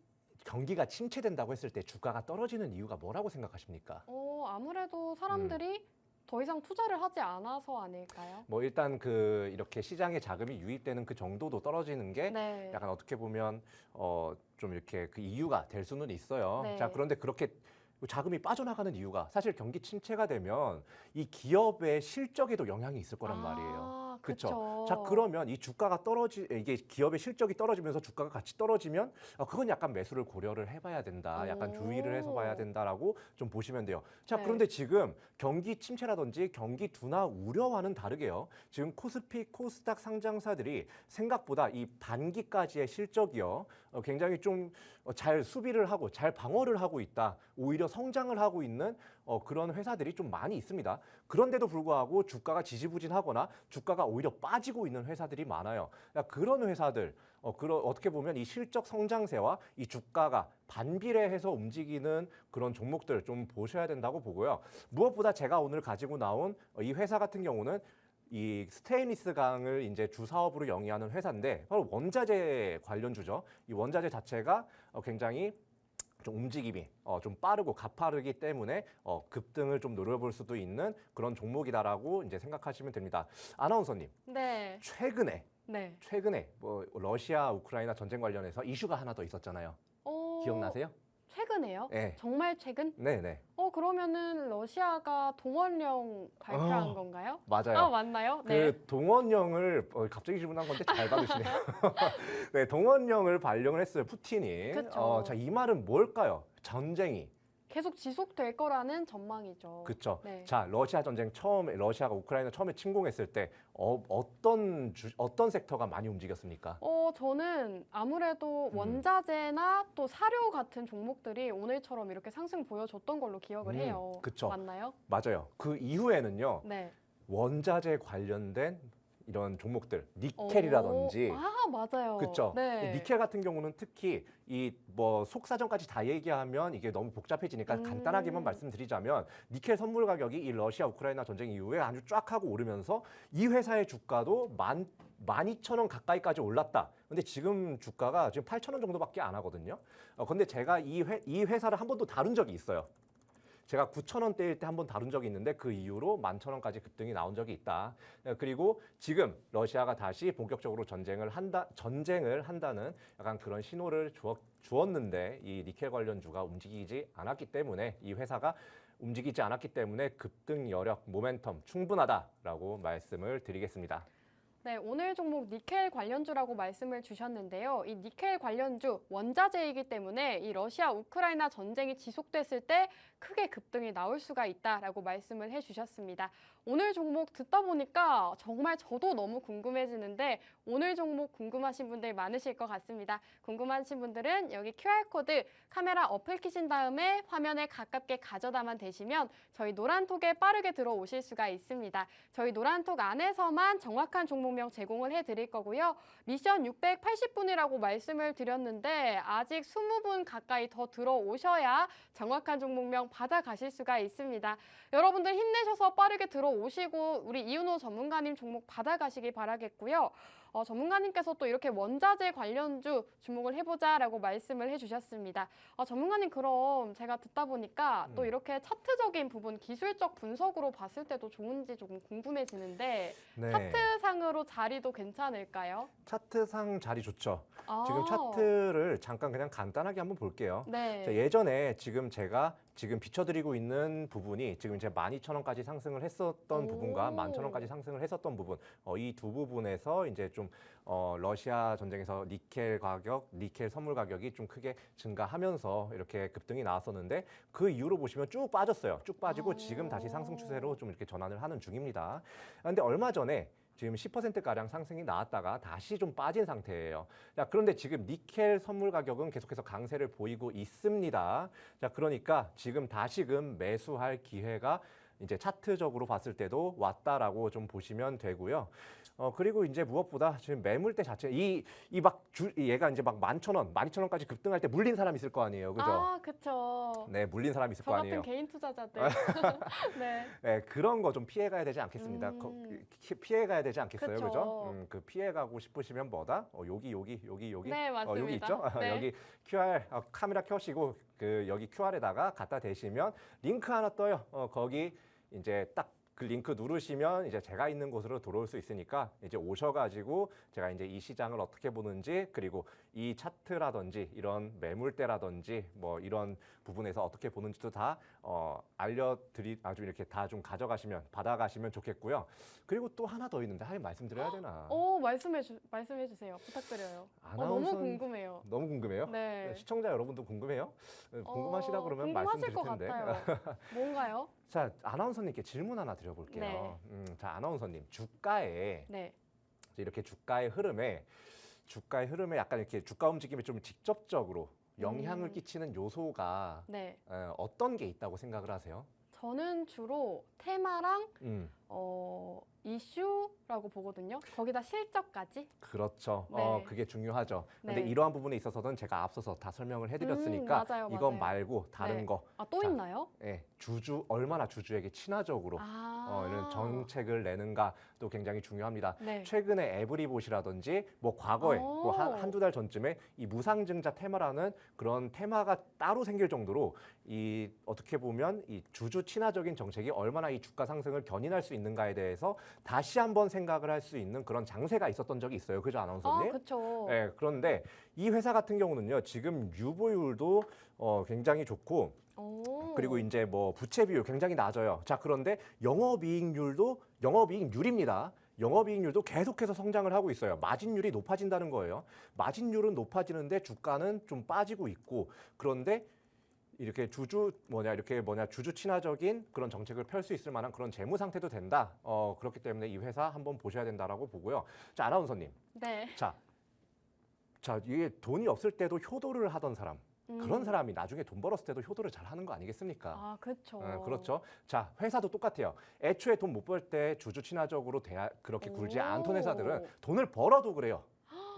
경기가 침체된다고 했을 때 주가가 떨어지는 이유가 뭐라고 생각하십니까? 아무래도 사람들이 더 이상 투자를 하지 않아서 아닐까요? 뭐 일단 이렇게 시장에 자금이 유입되는 그 정도도 떨어지는 게 네. 약간 어떻게 보면 좀 이렇게 그 이유가 될 수는 있어요. 네. 자, 그런데 그렇게 자금이 빠져나가는 이유가 사실 경기 침체가 되면 이 기업의 실적에도 영향이 있을 거란 말이에요. 그렇죠. 자, 그러면 이 주가가 이게 기업의 실적이 떨어지면서 주가가 같이 떨어지면 그건 약간 매수를 고려를 해봐야 된다. 약간 주의를 해서 봐야 된다라고 좀 보시면 돼요. 자, 네. 그런데 지금 경기 침체라든지 경기 둔화 우려와는 다르게요. 지금 코스피, 코스닥 상장사들이 생각보다 이 반기까지의 실적이요. 굉장히 좀 잘 수비를 하고 잘 방어를 하고 있다. 오히려 성장을 하고 있는 그런 회사들이 좀 많이 있습니다. 그런데도 불구하고 주가가 지지부진하거나 주가가 오히려 빠지고 있는 회사들이 많아요. 그런 회사들, 어떻게 보면 이 실적 성장세와 이 주가가 반비례해서 움직이는 그런 종목들 좀 보셔야 된다고 보고요. 무엇보다 제가 오늘 가지고 나온 이 회사 같은 경우는 이 스테인리스 강을 이제 주 사업으로 영위하는 회사인데 바로 원자재 관련주죠. 이 원자재 자체가 굉장히 좀 움직임이 좀 빠르고 가파르기 때문에 급등을 좀 노려볼 수도 있는 그런 종목이다라고 이제 생각하시면 됩니다. 아나운서님, 네. 최근에 뭐 러시아 우크라이나 전쟁 관련해서 이슈가 하나 더 있었잖아요. 기억나세요? 최근에요? 네. 정말 최근? 네네. 그러면은 러시아가 동원령 발표한 건가요? 맞아요. 맞나요? 그 동원령을 갑자기 질문한 건데 잘 받으시네요. 네, 동원령을 발령을 했어요. 푸틴이. 그쵸. 자, 이 말은 뭘까요? 전쟁이. 계속 지속될 거라는 전망이죠. 그렇죠. 네. 자, 러시아 전쟁 러시아가 우크라이나 처음에 침공했을 때 어떤 섹터가 많이 움직였습니까? 저는 아무래도 원자재나 또 사료 같은 종목들이 오늘처럼 이렇게 상승 보여줬던 걸로 기억을 해요. 그쵸. 맞나요? 맞아요. 그 이후에는요. 네. 원자재 관련된 이런 종목들, 니켈이라든지 맞아요. 그렇죠. 네. 니켈 같은 경우는 특히 이 뭐 속사정까지 다 얘기하면 이게 너무 복잡해지니까 간단하게만 말씀드리자면 니켈 선물 가격이 이 러시아 우크라이나 전쟁 이후에 아주 쫙 하고 오르면서 이 회사의 주가도 12,000원 가까이까지 올랐다. 근데 지금 주가가 지금 8,000원 정도밖에 안 하거든요. 근데 제가 이 회사를 한 번도 다룬 적이 있어요. 제가 9,000원대일 때 한번 다룬 적이 있는데 그 이후로 11,000원까지 급등이 나온 적이 있다. 그리고 지금 러시아가 다시 본격적으로 전쟁을 한다는 약간 그런 신호를 주었는데 이 니켈 관련주가 움직이지 않았기 때문에 이 회사가 움직이지 않았기 때문에 급등 여력, 모멘텀 충분하다라고 말씀을 드리겠습니다. 네, 오늘 종목 니켈 관련주라고 말씀을 주셨는데요. 이 니켈 관련주 원자재이기 때문에 이 러시아 우크라이나 전쟁이 지속됐을 때 크게 급등이 나올 수가 있다라고 말씀을 해주셨습니다. 오늘 종목 듣다 보니까 정말 저도 너무 궁금해지는데 오늘 종목 궁금하신 분들 많으실 것 같습니다. 궁금하신 분들은 여기 QR코드 카메라 어플 키신 다음에 화면에 가깝게 가져다만 대시면 저희 노란톡에 빠르게 들어오실 수가 있습니다. 저희 노란톡 안에서만 정확한 종목명 제공을 해드릴 거고요. 미션 680분이라고 말씀을 드렸는데 아직 20분 가까이 더 들어오셔야 정확한 종목명 받아가실 수가 있습니다. 여러분들 힘내셔서 빠르게 들어오시고 우리 이윤호 전문가님 종목 받아가시기 바라겠고요. 전문가님께서 또 이렇게 원자재 관련주 주목을 해보자라고 말씀을 해주셨습니다. 전문가님 그럼 제가 듣다 보니까 또 이렇게 차트적인 부분, 기술적 분석으로 봤을 때도 좋은지 조금 궁금해지는데 네. 차트상으로 자리도 괜찮을까요? 차트상 자리 좋죠. 지금 차트를 잠깐 그냥 간단하게 한번 볼게요. 네. 자, 예전에 제가 비춰드리고 있는 부분이 지금 이제 12,000원까지 상승을 했었던 부분과 11,000원까지 상승을 했었던 부분, 이 두 부분에서 이제 좀 러시아 전쟁에서 니켈 선물 가격이 좀 크게 증가하면서 이렇게 급등이 나왔었는데 그 이후로 보시면 쭉 빠졌어요. 쭉 빠지고 지금 다시 상승 추세로 좀 이렇게 전환을 하는 중입니다. 그런데 얼마 전에 지금 10%가량 상승이 나왔다가 다시 좀 빠진 상태예요. 자, 그런데 지금 니켈 선물 가격은 계속해서 강세를 보이고 있습니다. 자, 그러니까 지금 다시금 매수할 기회가 이제 차트적으로 봤을 때도 왔다라고 좀 보시면 되고요. 그리고 이제 무엇보다 지금 매물대 자체 얘가 이제 막 11,000원, 12,000원까지 급등할 때 물린 사람 있을 거 아니에요. 그죠? 그쵸. 네, 물린 사람 있을 저 거 같은 아니에요. 개인 투자자들. 네. 네, 그런 거 좀 피해가야 되지 않겠습니다. 피해가야 되지 않겠어요, 그쵸. 그죠? 그 피해가고 싶으시면 뭐다? 여기. 네, 맞습니다. 여기 있죠? 네. 여기 QR 카메라 켜시고 여기 QR에다가 갖다 대시면 링크 하나 떠요. 거기 이제 딱 그 링크 누르시면 이제 제가 있는 곳으로 들어올 수 있으니까 이제 오셔가지고 제가 이제 이 시장을 어떻게 보는지 그리고 이 차트라든지 이런 매물대라든지 뭐 이런 부분에서 어떻게 보는지도 다 알려드리 아주 이렇게 다 좀 받아가시면 좋겠고요. 그리고 또 하나 더 있는데 말씀드려야 되나? 말씀해 주세요. 부탁드려요. 아나운서 너무 궁금해요. 너무 궁금해요? 네. 시청자 여러분도 궁금해요? 궁금하시다 그러면 궁금하실 말씀드릴 것 텐데. 같아요. 뭔가요? 자, 아나운서님께 질문 하나 드려볼게요. 네. 자, 아나운서님, 주가에 네. 이렇게 주가의 흐름에 약간 이렇게 주가 움직임에 좀 직접적으로 영향을 끼치는 요소가 네. 어떤 게 있다고 생각을 하세요? 저는 주로 테마랑 음, 이슈라고 보거든요. 거기다 실적까지. 그렇죠. 네. 그게 중요하죠. 근데 네. 이러한 부분에 있어서는 제가 앞서서 다 설명을 해드렸으니까 맞아요, 이건 맞아요. 말고 다른 네. 거. 또 자, 있나요? 예, 얼마나 주주에게 친화적으로 이런 정책을 내는가도 굉장히 중요합니다. 네. 최근에 에브리봇이라든지 뭐 과거에 뭐 한두 달 전쯤에 이 무상증자 테마라는 그런 테마가 따로 생길 정도로 이 어떻게 보면 이 주주 친화적인 정책이 얼마나 이 주가 상승을 견인할 수 있는가에 대해서 다시 한번 생각을 할 수 있는 그런 장세가 있었던 적이 있어요. 그죠, 아나운서님? 그렇죠. 네, 그런데 이 회사 같은 경우는요, 지금 유보율도 굉장히 좋고, 그리고 이제 뭐 부채 비율 굉장히 낮아요. 자, 그런데 영업이익률입니다. 영업이익률도 계속해서 성장을 하고 있어요. 마진율이 높아진다는 거예요. 마진율은 높아지는데 주가는 좀 빠지고 있고, 그런데 이렇게 주주 친화적인 그런 정책을 펼 수 있을 만한 그런 재무 상태도 된다. 그렇기 때문에 이 회사 한번 보셔야 된다라고 보고요. 자, 아나운서님. 네. 자, 이게 돈이 없을 때도 효도를 하던 사람. 그런 사람이 나중에 돈 벌었을 때도 효도를 잘 하는 거 아니겠습니까? 그렇죠. 그렇죠. 자, 회사도 똑같아요. 애초에 돈 못 벌 때 주주 친화적으로 그렇게 굴지 않던 회사들은 돈을 벌어도 그래요.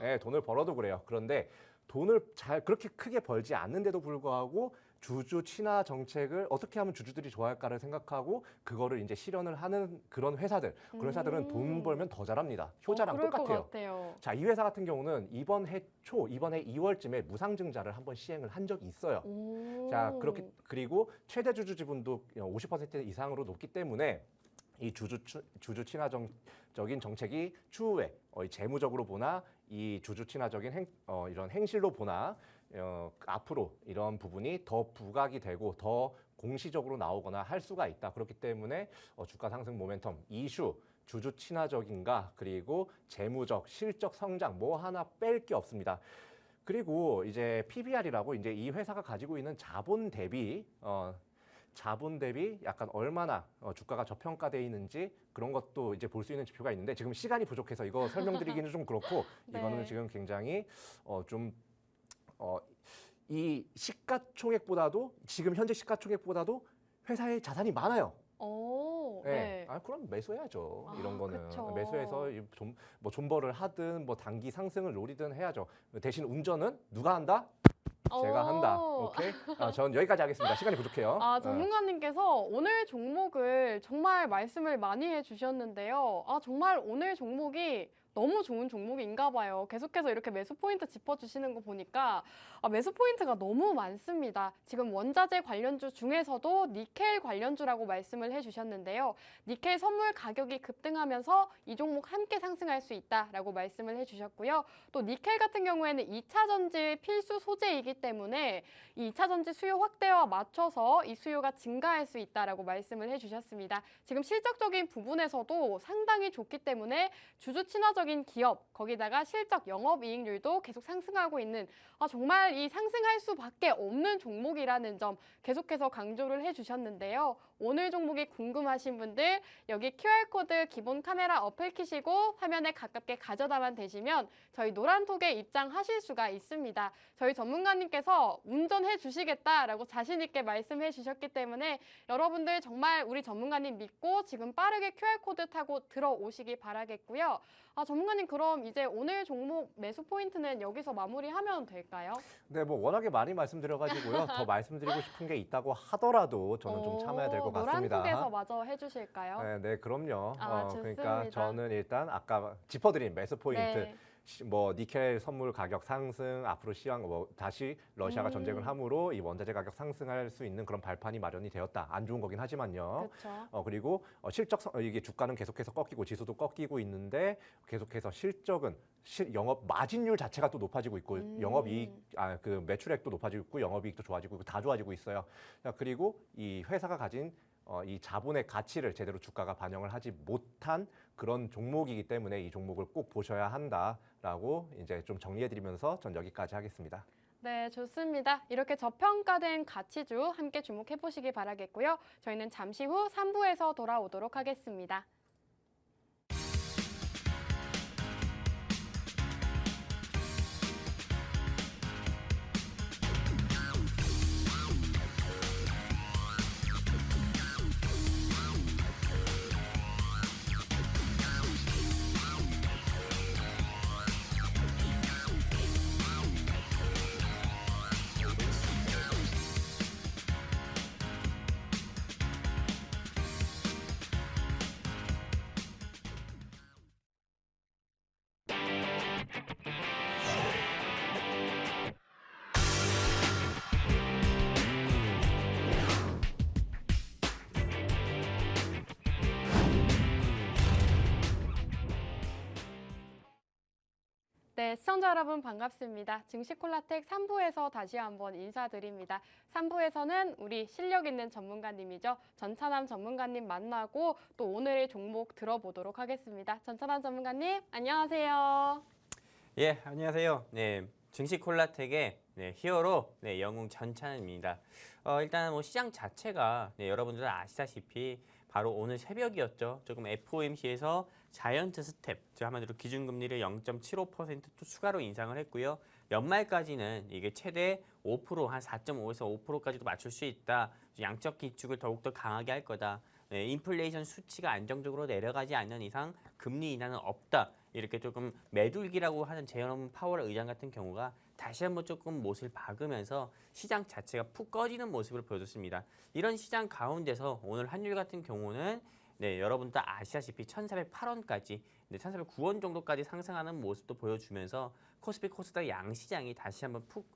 네, 돈을 벌어도 그래요. 그런데 돈을 그렇게 크게 벌지 않는데도 불구하고 주주 친화 정책을 어떻게 하면 주주들이 좋아할까를 생각하고 그거를 이제 실현을 하는 그런 회사들은 돈 벌면 더 잘합니다. 효자랑 그럴 것 똑같아요. 같아요. 자, 이 회사 같은 경우는 이번 해 2월쯤에 무상증자를 한번 시행을 한 적이 있어요. 자, 그리고 최대 주주 지분도 50% 이상으로 높기 때문에 이 주주 친화적인 정책이 추후에 재무적으로 보나 이 주주 친화적인 이런 행실로 보나 앞으로 이런 부분이 더 부각이 되고 더 공시적으로 나오거나 할 수가 있다. 그렇기 때문에 주가 상승 모멘텀 이슈 주주 친화적인가 그리고 재무적 실적 성장 뭐 하나 뺄 게 없습니다. 그리고 이제 PBR이라고 이제 이 회사가 가지고 있는 자본 대비 약간 얼마나 주가가 저평가되어 있는지 그런 것도 이제 볼 수 있는 지표가 있는데 지금 시간이 부족해서 이거 설명드리기는 좀 그렇고 네. 이거는 지금 굉장히 이 시가총액보다도 지금 현재 시가총액보다도 회사의 자산이 많아요. 네. 그럼 매수해야죠. 이런 거는 그쵸. 매수해서 존버를 하든 뭐 단기 상승을 노리든 해야죠. 대신 운전은 누가 한다? 제가 한다. 오케이. 전 여기까지 하겠습니다. 시간이 부족해요. 전문가님께서 오늘 종목을 정말 말씀을 많이 해주셨는데요. 정말 오늘 종목이 너무 좋은 종목인가 봐요. 계속해서 이렇게 매수 포인트 짚어주시는 거 보니까 매수 포인트가 너무 많습니다. 지금 원자재 관련주 중에서도 니켈 관련주라고 말씀을 해주셨는데요. 니켈 선물 가격이 급등하면서 이 종목 함께 상승할 수 있다라고 말씀을 해주셨고요. 또 니켈 같은 경우에는 2차 전지 필수 소재이기 때문에 이 2차 전지 수요 확대와 맞춰서 이 수요가 증가할 수 있다라고 말씀을 해주셨습니다. 지금 실적적인 부분에서도 상당히 좋기 때문에 주주 친화적인 기업, 거기다가 실적 영업이익률도 계속 상승하고 있는 정말 이 상승할 수밖에 없는 종목이라는 점 계속해서 강조를 해주셨는데요. 오늘 종목이 궁금하신 분들 여기 QR코드 기본 카메라 어플 키시고 화면에 가깝게 가져다만 대시면 저희 노란톡에 입장하실 수가 있습니다. 저희 전문가님께서 운전해 주시겠다라고 자신 있게 말씀해 주셨기 때문에 여러분들 정말 우리 전문가님 믿고 지금 빠르게 QR코드 타고 들어오시기 바라겠고요. 전문가님 그럼 이제 오늘 종목 매수 포인트는 여기서 마무리하면 될까요? 네, 뭐 워낙에 많이 말씀드려가지고요. 더 말씀드리고 싶은 게 있다고 하더라도 저는 좀 참아야 될 것 같습니다. 노란톡에서 마저 해주실까요? 네, 그럼요. 좋습니다. 그러니까 저는 일단 아까 짚어드린 매수 포인트. 네. 뭐 니켈 선물 가격 상승, 앞으로 시황 뭐 다시 러시아가 전쟁을 함으로 이 원자재 가격 상승할 수 있는 그런 발판이 마련이 되었다. 안 좋은 거긴 하지만요. 그렇죠. 그리고 이게 주가는 계속해서 꺾이고 지수도 꺾이고 있는데 계속해서 실적은 영업 마진율 자체가 또 높아지고 있고 영업이익 그 매출액도 높아지고 있고 영업이익도 좋아지고 있고 다 좋아지고 있어요. 자, 그리고 이 회사가 가진 이 자본의 가치를 제대로 주가가 반영을 하지 못한 그런 종목이기 때문에 이 종목을 꼭 보셔야 한다라고 이제 좀 정리해드리면서 전 여기까지 하겠습니다. 네, 좋습니다. 이렇게 저평가된 가치주 함께 주목해 보시기 바라겠고요. 저희는 잠시 후 3부에서 돌아오도록 하겠습니다. 네, 시청자 여러분 반갑습니다. 증시콜라텍 3부에서 다시 한번 인사드립니다. 3부에서는 우리 실력 있는 전문가님이죠. 전찬남 전문가님 만나고 또 오늘의 종목 들어보도록 하겠습니다. 전찬남 전문가님, 안녕하세요. 예, 안녕하세요. 네, 증시콜라텍의 히어로 영웅 전찬입니다. 일단 뭐 시장 자체가 여러분들 아시다시피 바로 오늘 새벽이었죠. 조금 FOMC에서 자이언트 스텝, 즉 한마디로 기준금리를 0.75% 또 추가로 인상을 했고요. 연말까지는 이게 최대 5%, 한 4.5에서 5%까지도 맞출 수 있다. 양적 기축을 더욱더 강하게 할 거다. 인플레이션 수치가 안정적으로 내려가지 않는 이상 금리 인하는 없다. 이렇게 조금 매둘기라고 하는 제롬 파월 의장 같은 경우가 다시 한번 조금 못을 박으면서 시장 자체가 푹 꺼지는 모습을 보여줬습니다. 이런 시장 가운데서 오늘 환율 같은 경우는 여러분도 아시다시피 1,408원까지, 1,409원 정도까지 상승하는 모습도 보여주면서 코스피 코스닥 양시장이 다시 한번 푹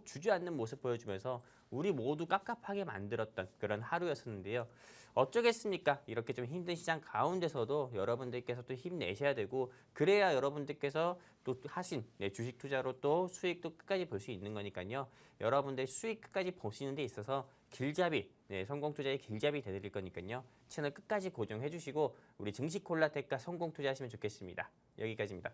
주저앉는 모습 보여주면서 우리 모두 깝깝하게 만들었던 그런 하루였었는데요. 어쩌겠습니까? 이렇게 좀 힘든 시장 가운데서도 여러분들께서 또 힘내셔야 되고 그래야 여러분들께서 또 하신 주식 투자로 또 수익도 끝까지 볼 수 있는 거니까요. 여러분들 수익 끝까지 보시는 데 있어서 길잡이, 성공 투자의 길잡이 되드릴 거니까요. 채널 끝까지 고정해 주시고 우리 증시콜라텍과 성공 투자하시면 좋겠습니다. 여기까지입니다.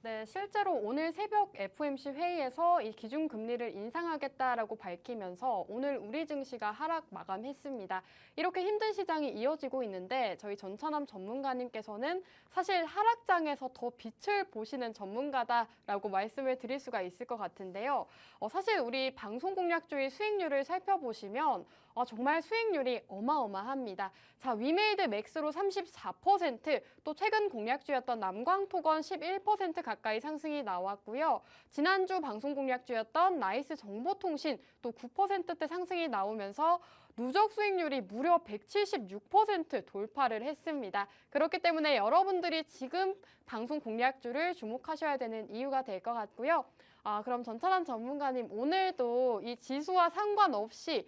네, 실제로 오늘 새벽 FOMC 회의에서 이 기준금리를 인상하겠다라고 밝히면서 오늘 우리 증시가 하락 마감했습니다. 이렇게 힘든 시장이 이어지고 있는데 저희 전찬남 전문가님께서는 사실 하락장에서 더 빛을 보시는 전문가다라고 말씀을 드릴 수가 있을 것 같은데요. 사실 우리 방송 공략주의 수익률을 살펴보시면 정말 수익률이 어마어마합니다. 자, 위메이드 맥스로 34%, 또 최근 공략주였던 남광토건 11% 가까이 상승이 나왔고요. 지난주 방송 공략주였던 나이스 정보통신 또 9%대 상승이 나오면서 누적 수익률이 무려 176% 돌파를 했습니다. 그렇기 때문에 여러분들이 지금 방송 공략주를 주목하셔야 되는 이유가 될 것 같고요. 그럼 전찬환 전문가님, 오늘도 이 지수와 상관없이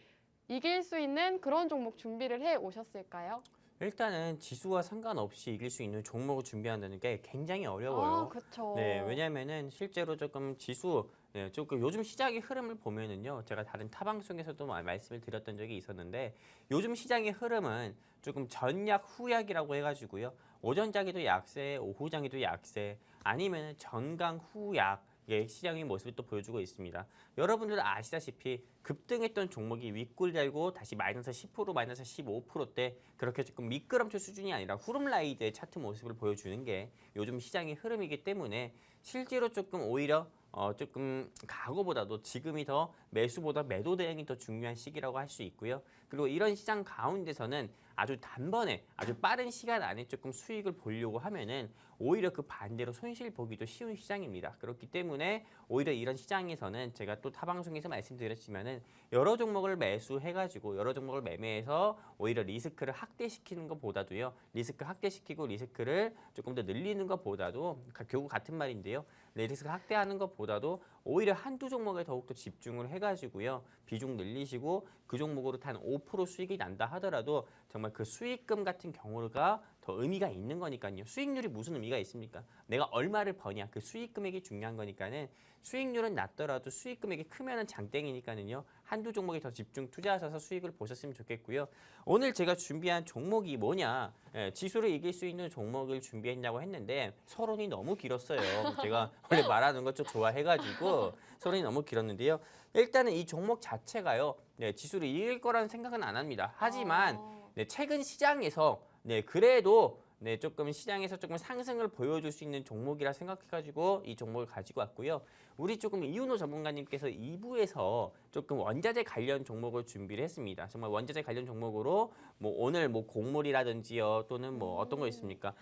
이길 수 있는 그런 종목 준비를 해 오셨을까요? 일단은 지수와 상관없이 이길 수 있는 종목을 준비한다는 게 굉장히 어려워요. 그렇죠. 왜냐면은 실제로 조금 지수, 조금 요즘 시장의 흐름을 보면은요, 제가 다른 타 방송에서도 말씀을 드렸던 적이 있었는데, 요즘 시장의 흐름은 조금 전약 후약이라고 해가지고요, 오전장에도 약세, 오후장에도 약세, 아니면 전강 후약. 시장의 모습을 또 보여주고 있습니다. 여러분들 아시다시피 급등했던 종목이 윗골 달고 다시 마이너스 10%, 마이너스 15%대 그렇게 조금 미끄럼틀 수준이 아니라 후름라이드의 차트 모습을 보여주는 게 요즘 시장의 흐름이기 때문에 실제로 조금 오히려 조금 과거보다도 지금이 더 매수보다 매도 대응이 더 중요한 시기라고 할 수 있고요. 그리고 이런 시장 가운데서는 아주 단번에 아주 빠른 시간 안에 조금 수익을 보려고 하면은 오히려 그 반대로 손실 보기도 쉬운 시장입니다. 그렇기 때문에 오히려 이런 시장에서는 제가 또 타방송에서 말씀드렸지만은 여러 종목을 매수해가지고 여러 종목을 매매해서 오히려 리스크를 확대시키는 것보다도요. 리스크 확대시키고 리스크를 조금 더 늘리는 것보다도 결국 같은 말인데요. 리스크 확대하는 것보다도 오히려 한두 종목에 더욱더 집중을 해가지고요. 비중 늘리시고 그 종목으로 단 5% 수익이 난다 하더라도 정말 그 수익금 같은 경우가 더 의미가 있는 거니까요. 수익률이 무슨 의미가 있습니까? 내가 얼마를 버냐 그 수익 금액이 중요한 거니까는 수익률은 낮더라도 수익 금액이 크면은 장땡이니까는요. 한두 종목에 더 집중 투자하셔서 수익을 보셨으면 좋겠고요. 오늘 제가 준비한 종목이 뭐냐? 지수를 이길 수 있는 종목을 준비했냐고 했는데 서론이 너무 길었어요. 제가 원래 말하는 거 좀 좋아해가지고 서론이 너무 길었는데요. 일단은 이 종목 자체가요. 지수를 이길 거라는 생각은 안 합니다. 하지만 최근 시장에서 그래도 조금 시장에서 조금 상승을 보여줄 수 있는 종목이라 생각해가지고 이 종목을 가지고 왔고요. 우리 조금 이윤호 전문가님께서 2부에서 조금 원자재 관련 종목을 준비를 했습니다. 정말 원자재 관련 종목으로 뭐 오늘 뭐 곡물이라든지요 또는 뭐 어떤 거 있습니까?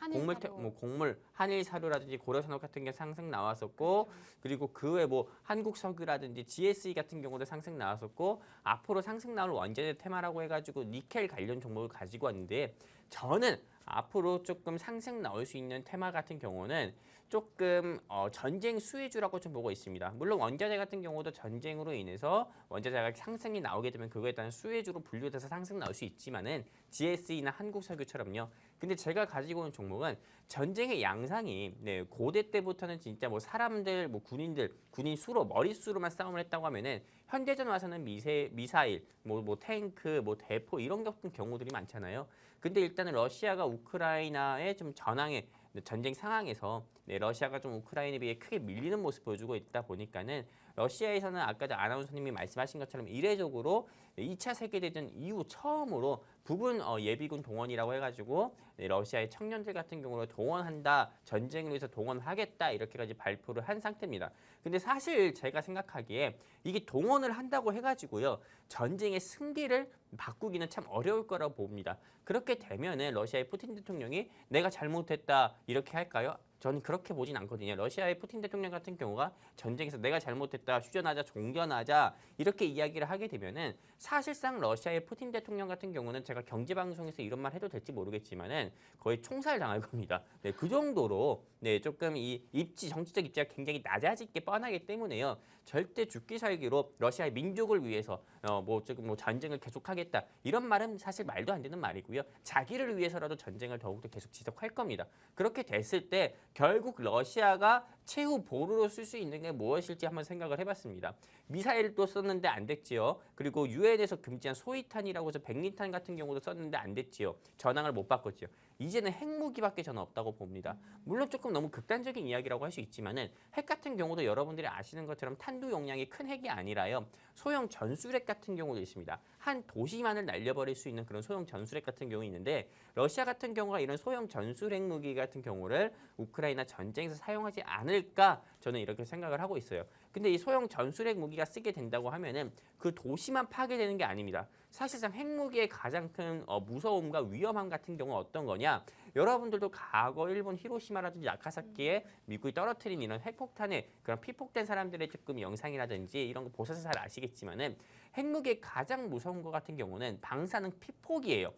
곡물 한일사료라든지 고려산업 같은 게 상승 나왔었고 그리고 그 외 뭐 한국석유라든지 GSE 같은 경우도 상승 나왔었고 앞으로 상승 나올 원자재 테마라고 해가지고 니켈 관련 종목을 가지고 왔는데 저는 앞으로 조금 상승 나올 수 있는 테마 같은 경우는 조금 전쟁 수혜주라고 좀 보고 있습니다. 물론 원자재 같은 경우도 전쟁으로 인해서 원자재가 상승이 나오게 되면 그거에 따른 수혜주로 분류돼서 상승 나올 수 있지만은 GSE나 한국석유처럼요. 근데 제가 가지고 온 종목은 전쟁의 양상이 고대 때부터는 진짜 뭐 사람들, 뭐 군인 수로 머릿수로만 싸움을 했다고 하면은 현대전 와서는 미사일, 뭐 탱크, 뭐 대포 이런 같은 경우들이 많잖아요. 근데 일단은 러시아가 우크라이나의 좀 전황에 전쟁 상황에서 러시아가 좀 우크라이나에 비해 크게 밀리는 모습 보여주고 있다 보니까는 러시아에서는 아까 아나운서님이 말씀하신 것처럼 이례적으로 2차 세계대전 이후 처음으로 부분 예비군 동원이라고 해가지고 러시아의 청년들 같은 경우를 동원한다, 전쟁을 위해서 동원하겠다 이렇게까지 발표를 한 상태입니다. 근데 사실 제가 생각하기에 이게 동원을 한다고 해가지고요 전쟁의 승기를 바꾸기는 참 어려울 거라고 봅니다. 그렇게 되면은 러시아의 푸틴 대통령이 내가 잘못했다 이렇게 할까요? 저는 그렇게 보진 않거든요. 러시아의 푸틴 대통령 같은 경우가 전쟁에서 내가 잘못했다, 휴전하자, 종전하자 이렇게 이야기를 하게 되면은 사실상 러시아의 푸틴 대통령 같은 경우는 제가 경제방송에서 이런 말 해도 될지 모르겠지만은 거의 총살 당할 겁니다. 그 정도로 조금 이 정치적 입지가 굉장히 낮아질 게 뻔하기 때문에요. 절대 죽기 살기로 러시아의 민족을 위해서 뭐 전쟁을 계속하겠다 이런 말은 사실 말도 안 되는 말이고요. 자기를 위해서라도 전쟁을 더욱더 계속 지속할 겁니다. 그렇게 됐을 때 결국 러시아가 최후 보루로 쓸 수 있는 게 무엇일지 한번 생각을 해봤습니다. 미사일도 썼는데 안 됐지요. 그리고 유엔에서 금지한 소위탄이라고 해서 백리탄 같은 경우도 썼는데 안 됐지요. 전황을 못 바꿨지요. 이제는 핵무기밖에 저는 없다고 봅니다. 물론 조금 너무 극단적인 이야기라고 할 수 있지만은 핵 같은 경우도 여러분들이 아시는 것처럼 탄두 용량이 큰 핵이 아니라요. 소형 전술핵 같은 경우도 있습니다. 한 도시만을 날려버릴 수 있는 그런 소형 전술핵 같은 경우 있는데 러시아 같은 경우가 이런 소형 전술핵 무기 같은 경우를 우크라이나 전쟁에서 사용하지 않을까 저는 이렇게 생각을 하고 있어요. 근데 이 소형 전술핵 무기가 쓰게 된다고 하면은 그 도시만 파괴되는 게 아닙니다. 사실상 핵무기의 가장 큰 무서움과 위험함 같은 경우는 어떤 거냐? 여러분들도 과거 일본 히로시마라든지 나가사키에 미국이 떨어뜨린 이런 핵폭탄에 그런 피폭된 사람들의 조금 영상이라든지 이런 거 보셔서 잘 아시겠지만은 핵무기의 가장 무서운 것 같은 경우는 방사능 피폭이에요.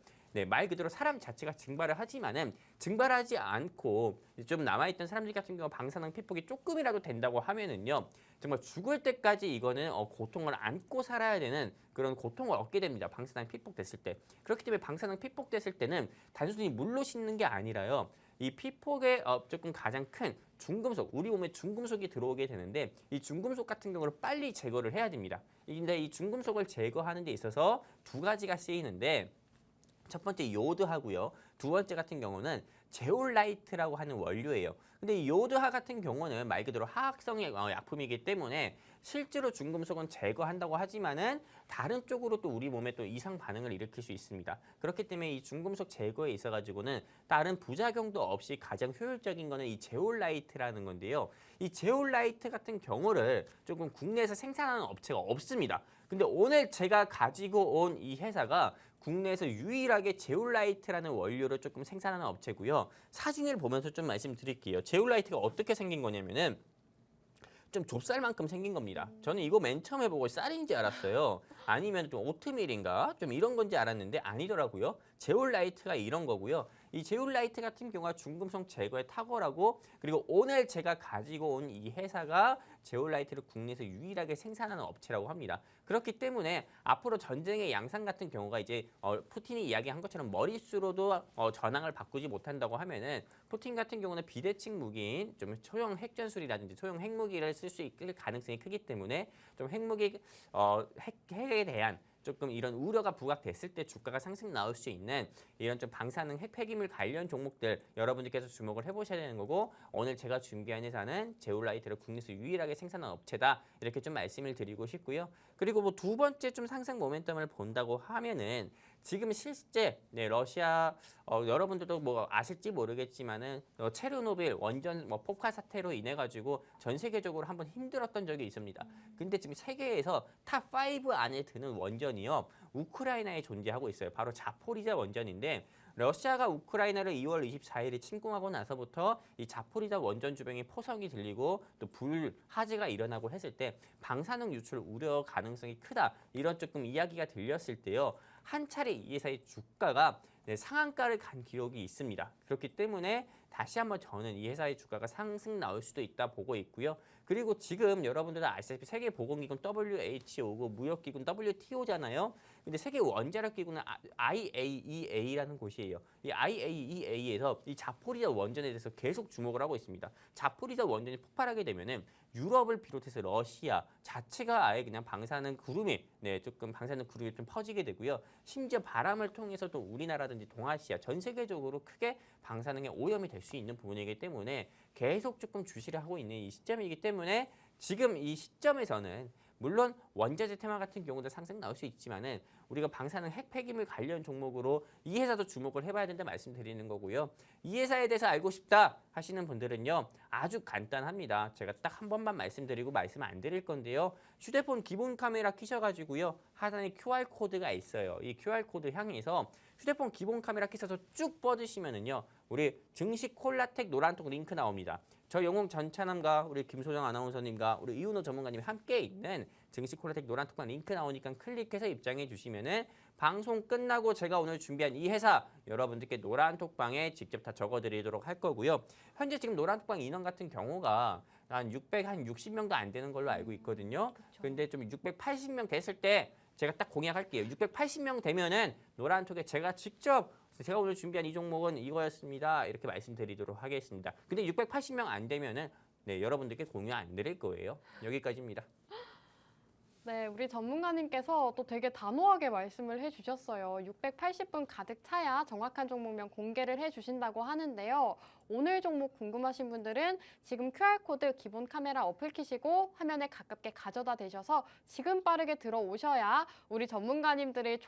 말 그대로 사람 자체가 증발을 하지만은 증발하지 않고 좀 남아있던 사람들 같은 경우 방사능 피폭이 조금이라도 된다고 하면은요 정말 죽을 때까지 이거는 고통을 안고 살아야 되는 그런 고통을 얻게 됩니다. 방사능 피폭됐을 때. 그렇기 때문에 방사능 피폭됐을 때는 단순히 물로 씻는 게 아니라요. 이 피폭의 조금 가장 큰 중금속, 우리 몸에 중금속이 들어오게 되는데 이 중금속 같은 경우를 빨리 제거를 해야 됩니다. 근데 이 중금속을 제거하는 데 있어서 두 가지가 쓰이는데 첫 번째 요드하고요. 두 번째 같은 경우는 제올라이트라고 하는 원료예요. 근데 이 요드하 같은 경우는 말 그대로 화학성의 약품이기 때문에 실제로 중금속은 제거한다고 하지만은 다른 쪽으로 또 우리 몸에 또 이상 반응을 일으킬 수 있습니다. 그렇기 때문에 이 중금속 제거에 있어 가지고는 다른 부작용도 없이 가장 효율적인 거는 이 제올라이트라는 건데요. 이 제올라이트 같은 경우를 조금 국내에서 생산하는 업체가 없습니다. 근데 오늘 제가 가지고 온 이 회사가 국내에서 유일하게 제올라이트라는 원료를 조금 생산하는 업체고요. 사진을 보면서 좀 말씀드릴게요. 제올라이트가 어떻게 생긴 거냐면은 좀 좁쌀만큼 생긴 겁니다. 저는 이거 맨 처음에 보고 쌀인지 알았어요. 아니면 좀 오트밀인가? 좀 이런 건지 알았는데 아니더라고요. 제올라이트가 이런 거고요. 이 제올라이트 같은 경우가 중금속 제거에 탁월하고 그리고 오늘 제가 가지고 온 이 회사가 제올라이트를 국내에서 유일하게 생산하는 업체라고 합니다. 그렇기 때문에 앞으로 전쟁의 양상 같은 경우가 이제 푸틴이 이야기한 것처럼 머릿수로도 전황을 바꾸지 못한다고 하면은 푸틴 같은 경우는 비대칭 무기인 좀 소형 핵전술이라든지 소형 핵무기를 쓸 수 있을 가능성이 크기 때문에 좀 핵무기 핵에 대한 조금 이런 우려가 부각됐을 때 주가가 상승 나올 수 있는 이런 좀 방사능 핵 폐기물 관련 종목들 여러분들께서 주목을 해보셔야 되는 거고 오늘 제가 준비한 회사는 제올라이트를 국내에서 유일하게 생산하는 업체다 이렇게 좀 말씀을 드리고 싶고요. 그리고 뭐 두 번째 좀 상승 모멘텀을 본다고 하면은 지금 실제 러시아 여러분들도 뭐 아실지 모르겠지만은 체르노빌 원전 폭발 사태로 인해 가지고 전 세계적으로 한번 힘들었던 적이 있습니다. 근데 지금 세계에서 탑 5 안에 드는 원전이요 우크라이나에 존재하고 있어요. 바로 자포리자 원전인데 러시아가 우크라이나를 2월 24일에 침공하고 나서부터 이 자포리자 원전 주변에 포성이 들리고 또 불화재가 일어나고 했을 때 방사능 유출 우려 가능성이 크다 이런 조금 이야기가 들렸을 때요 한 차례 이 회사의 주가가 상한가를 간 기록이 있습니다. 그렇기 때문에 다시 한번 저는 이 회사의 주가가 상승 나올 수도 있다 보고 있고요. 그리고 지금 여러분들도 아시다시피 세계보건기금 WHO고 무역기금 WTO잖아요. 근데 세계 원자력기구는 IAEA라는 곳이에요. 이 IAEA에서 이 자포리자 원전에 대해서 계속 주목을 하고 있습니다. 자포리자 원전이 폭발하게 되면은 유럽을 비롯해서 러시아 자체가 아예 그냥 방사능 구름이 조금 방사능 구름이 좀 퍼지게 되고요. 심지어 바람을 통해서 또 우리나라든지 동아시아 전 세계적으로 크게 방사능의 오염이 될 수 있는 부분이기 때문에 계속 조금 주시를 하고 있는 이 시점이기 때문에 지금 이 시점에서는 물론 원자재 테마 같은 경우도 상승 나올 수 있지만은 우리가 방사능 핵 폐기물 관련 종목으로 이 회사도 주목을 해봐야 된다 말씀드리는 거고요. 이 회사에 대해서 알고 싶다 하시는 분들은요. 아주 간단합니다. 제가 딱 한 번만 말씀드리고 말씀 안 드릴 건데요. 휴대폰 기본 카메라 켜셔가지고요. 하단에 QR코드가 있어요. 이 QR코드 향해서 휴대폰 기본 카메라 켜서 쭉 뻗으시면은요. 우리 증시 콜라텍 노란톡 링크 나옵니다. 저 영웅 전찬남과 우리 김소정 아나운서님과 우리 이윤호 전문가님이 함께 있는 증시 콜라텍 노란톡방 링크 나오니까 클릭해서 입장해 주시면은 방송 끝나고 제가 오늘 준비한 이 회사 여러분들께 노란톡방에 직접 다 적어드리도록 할 거고요. 현재 지금 노란톡방 인원 같은 경우가 한 60명도 안 되는 걸로 알고 있거든요. 근데 좀 680명 됐을 때 제가 딱 공약할게요. 680명 되면은 노란톡에 제가 오늘 준비한 이 종목은 이거였습니다. 이렇게 말씀드리도록 하겠습니다. 근데 680명 안 되면은 여러분들께 공유 안 드릴 거예요. 여기까지입니다. 네, 우리 전문가님께서 또 되게 단호하게 말씀을 해주셨어요. 680분 가득 차야 정확한 종목명 공개를 해주신다고 하는데요. 오늘 종목 궁금하신 분들은 지금 QR코드 기본 카메라 어플 키시고 화면에 가깝게 가져다 대셔서 지금 빠르게 들어오셔야 우리 전문가님들의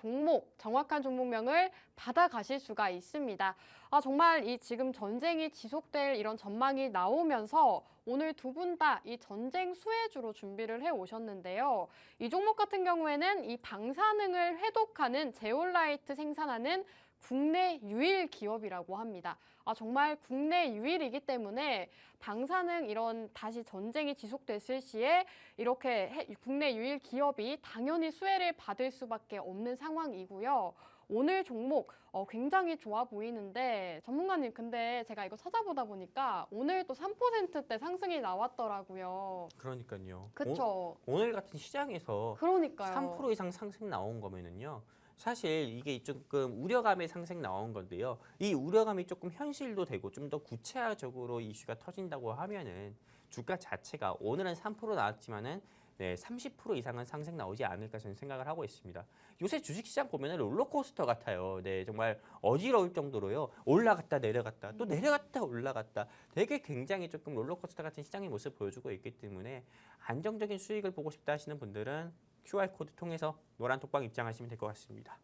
정확한 종목명을 받아가실 수가 있습니다. 정말 이 지금 전쟁이 지속될 이런 전망이 나오면서 오늘 두 분 다 이 전쟁 수혜주로 준비를 해 오셨는데요. 이 종목 같은 경우에는 이 방사능을 해독하는 제올라이트 생산하는 국내 유일 기업이라고 합니다. 정말 국내 유일이기 때문에 방사능 이런 다시 전쟁이 지속됐을 시에 이렇게 국내 유일 기업이 당연히 수혜를 받을 수밖에 없는 상황이고요. 오늘 종목 굉장히 좋아 보이는데 전문가님 근데 제가 이거 찾아보다 보니까 오늘 또 3%대 상승이 나왔더라고요. 그러니까요. 그쵸? 오늘 같은 시장에서 그러니까요. 3% 이상 상승 나온 거면은요. 사실 이게 조금 우려감의 상승 나온 건데요. 이 우려감이 조금 현실도 되고 좀 더 구체적으로 이슈가 터진다고 하면은 주가 자체가 오늘은 3% 나왔지만은 30% 이상은 상승 나오지 않을까 저는 생각을 하고 있습니다. 요새 주식시장 보면 롤러코스터 같아요. 정말 어지러울 정도로요. 올라갔다 내려갔다 또 내려갔다 올라갔다 되게 굉장히 조금 롤러코스터 같은 시장의 모습을 보여주고 있기 때문에 안정적인 수익을 보고 싶다 하시는 분들은 QR코드 통해서 노란톡방 입장하시면 될 것 같습니다.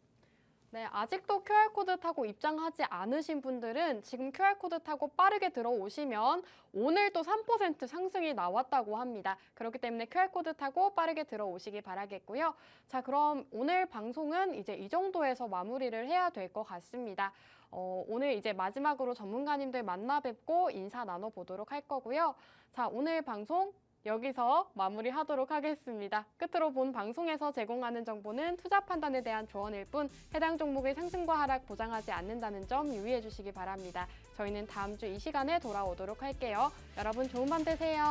네, 아직도 QR코드 타고 입장하지 않으신 분들은 지금 QR코드 타고 빠르게 들어오시면 오늘 또 3% 상승이 나왔다고 합니다. 그렇기 때문에 QR코드 타고 빠르게 들어오시기 바라겠고요. 자, 그럼 오늘 방송은 이제 이 정도에서 마무리를 해야 될 것 같습니다. 오늘 이제 마지막으로 전문가님들 만나 뵙고 인사 나눠보도록 할 거고요. 자, 오늘 방송 여기서 마무리하도록 하겠습니다. 끝으로 본 방송에서 제공하는 정보는 투자 판단에 대한 조언일 뿐 해당 종목의 상승과 하락 보장하지 않는다는 점 유의해 주시기 바랍니다. 저희는 다음 주 이 시간에 돌아오도록 할게요. 여러분 좋은 밤 되세요.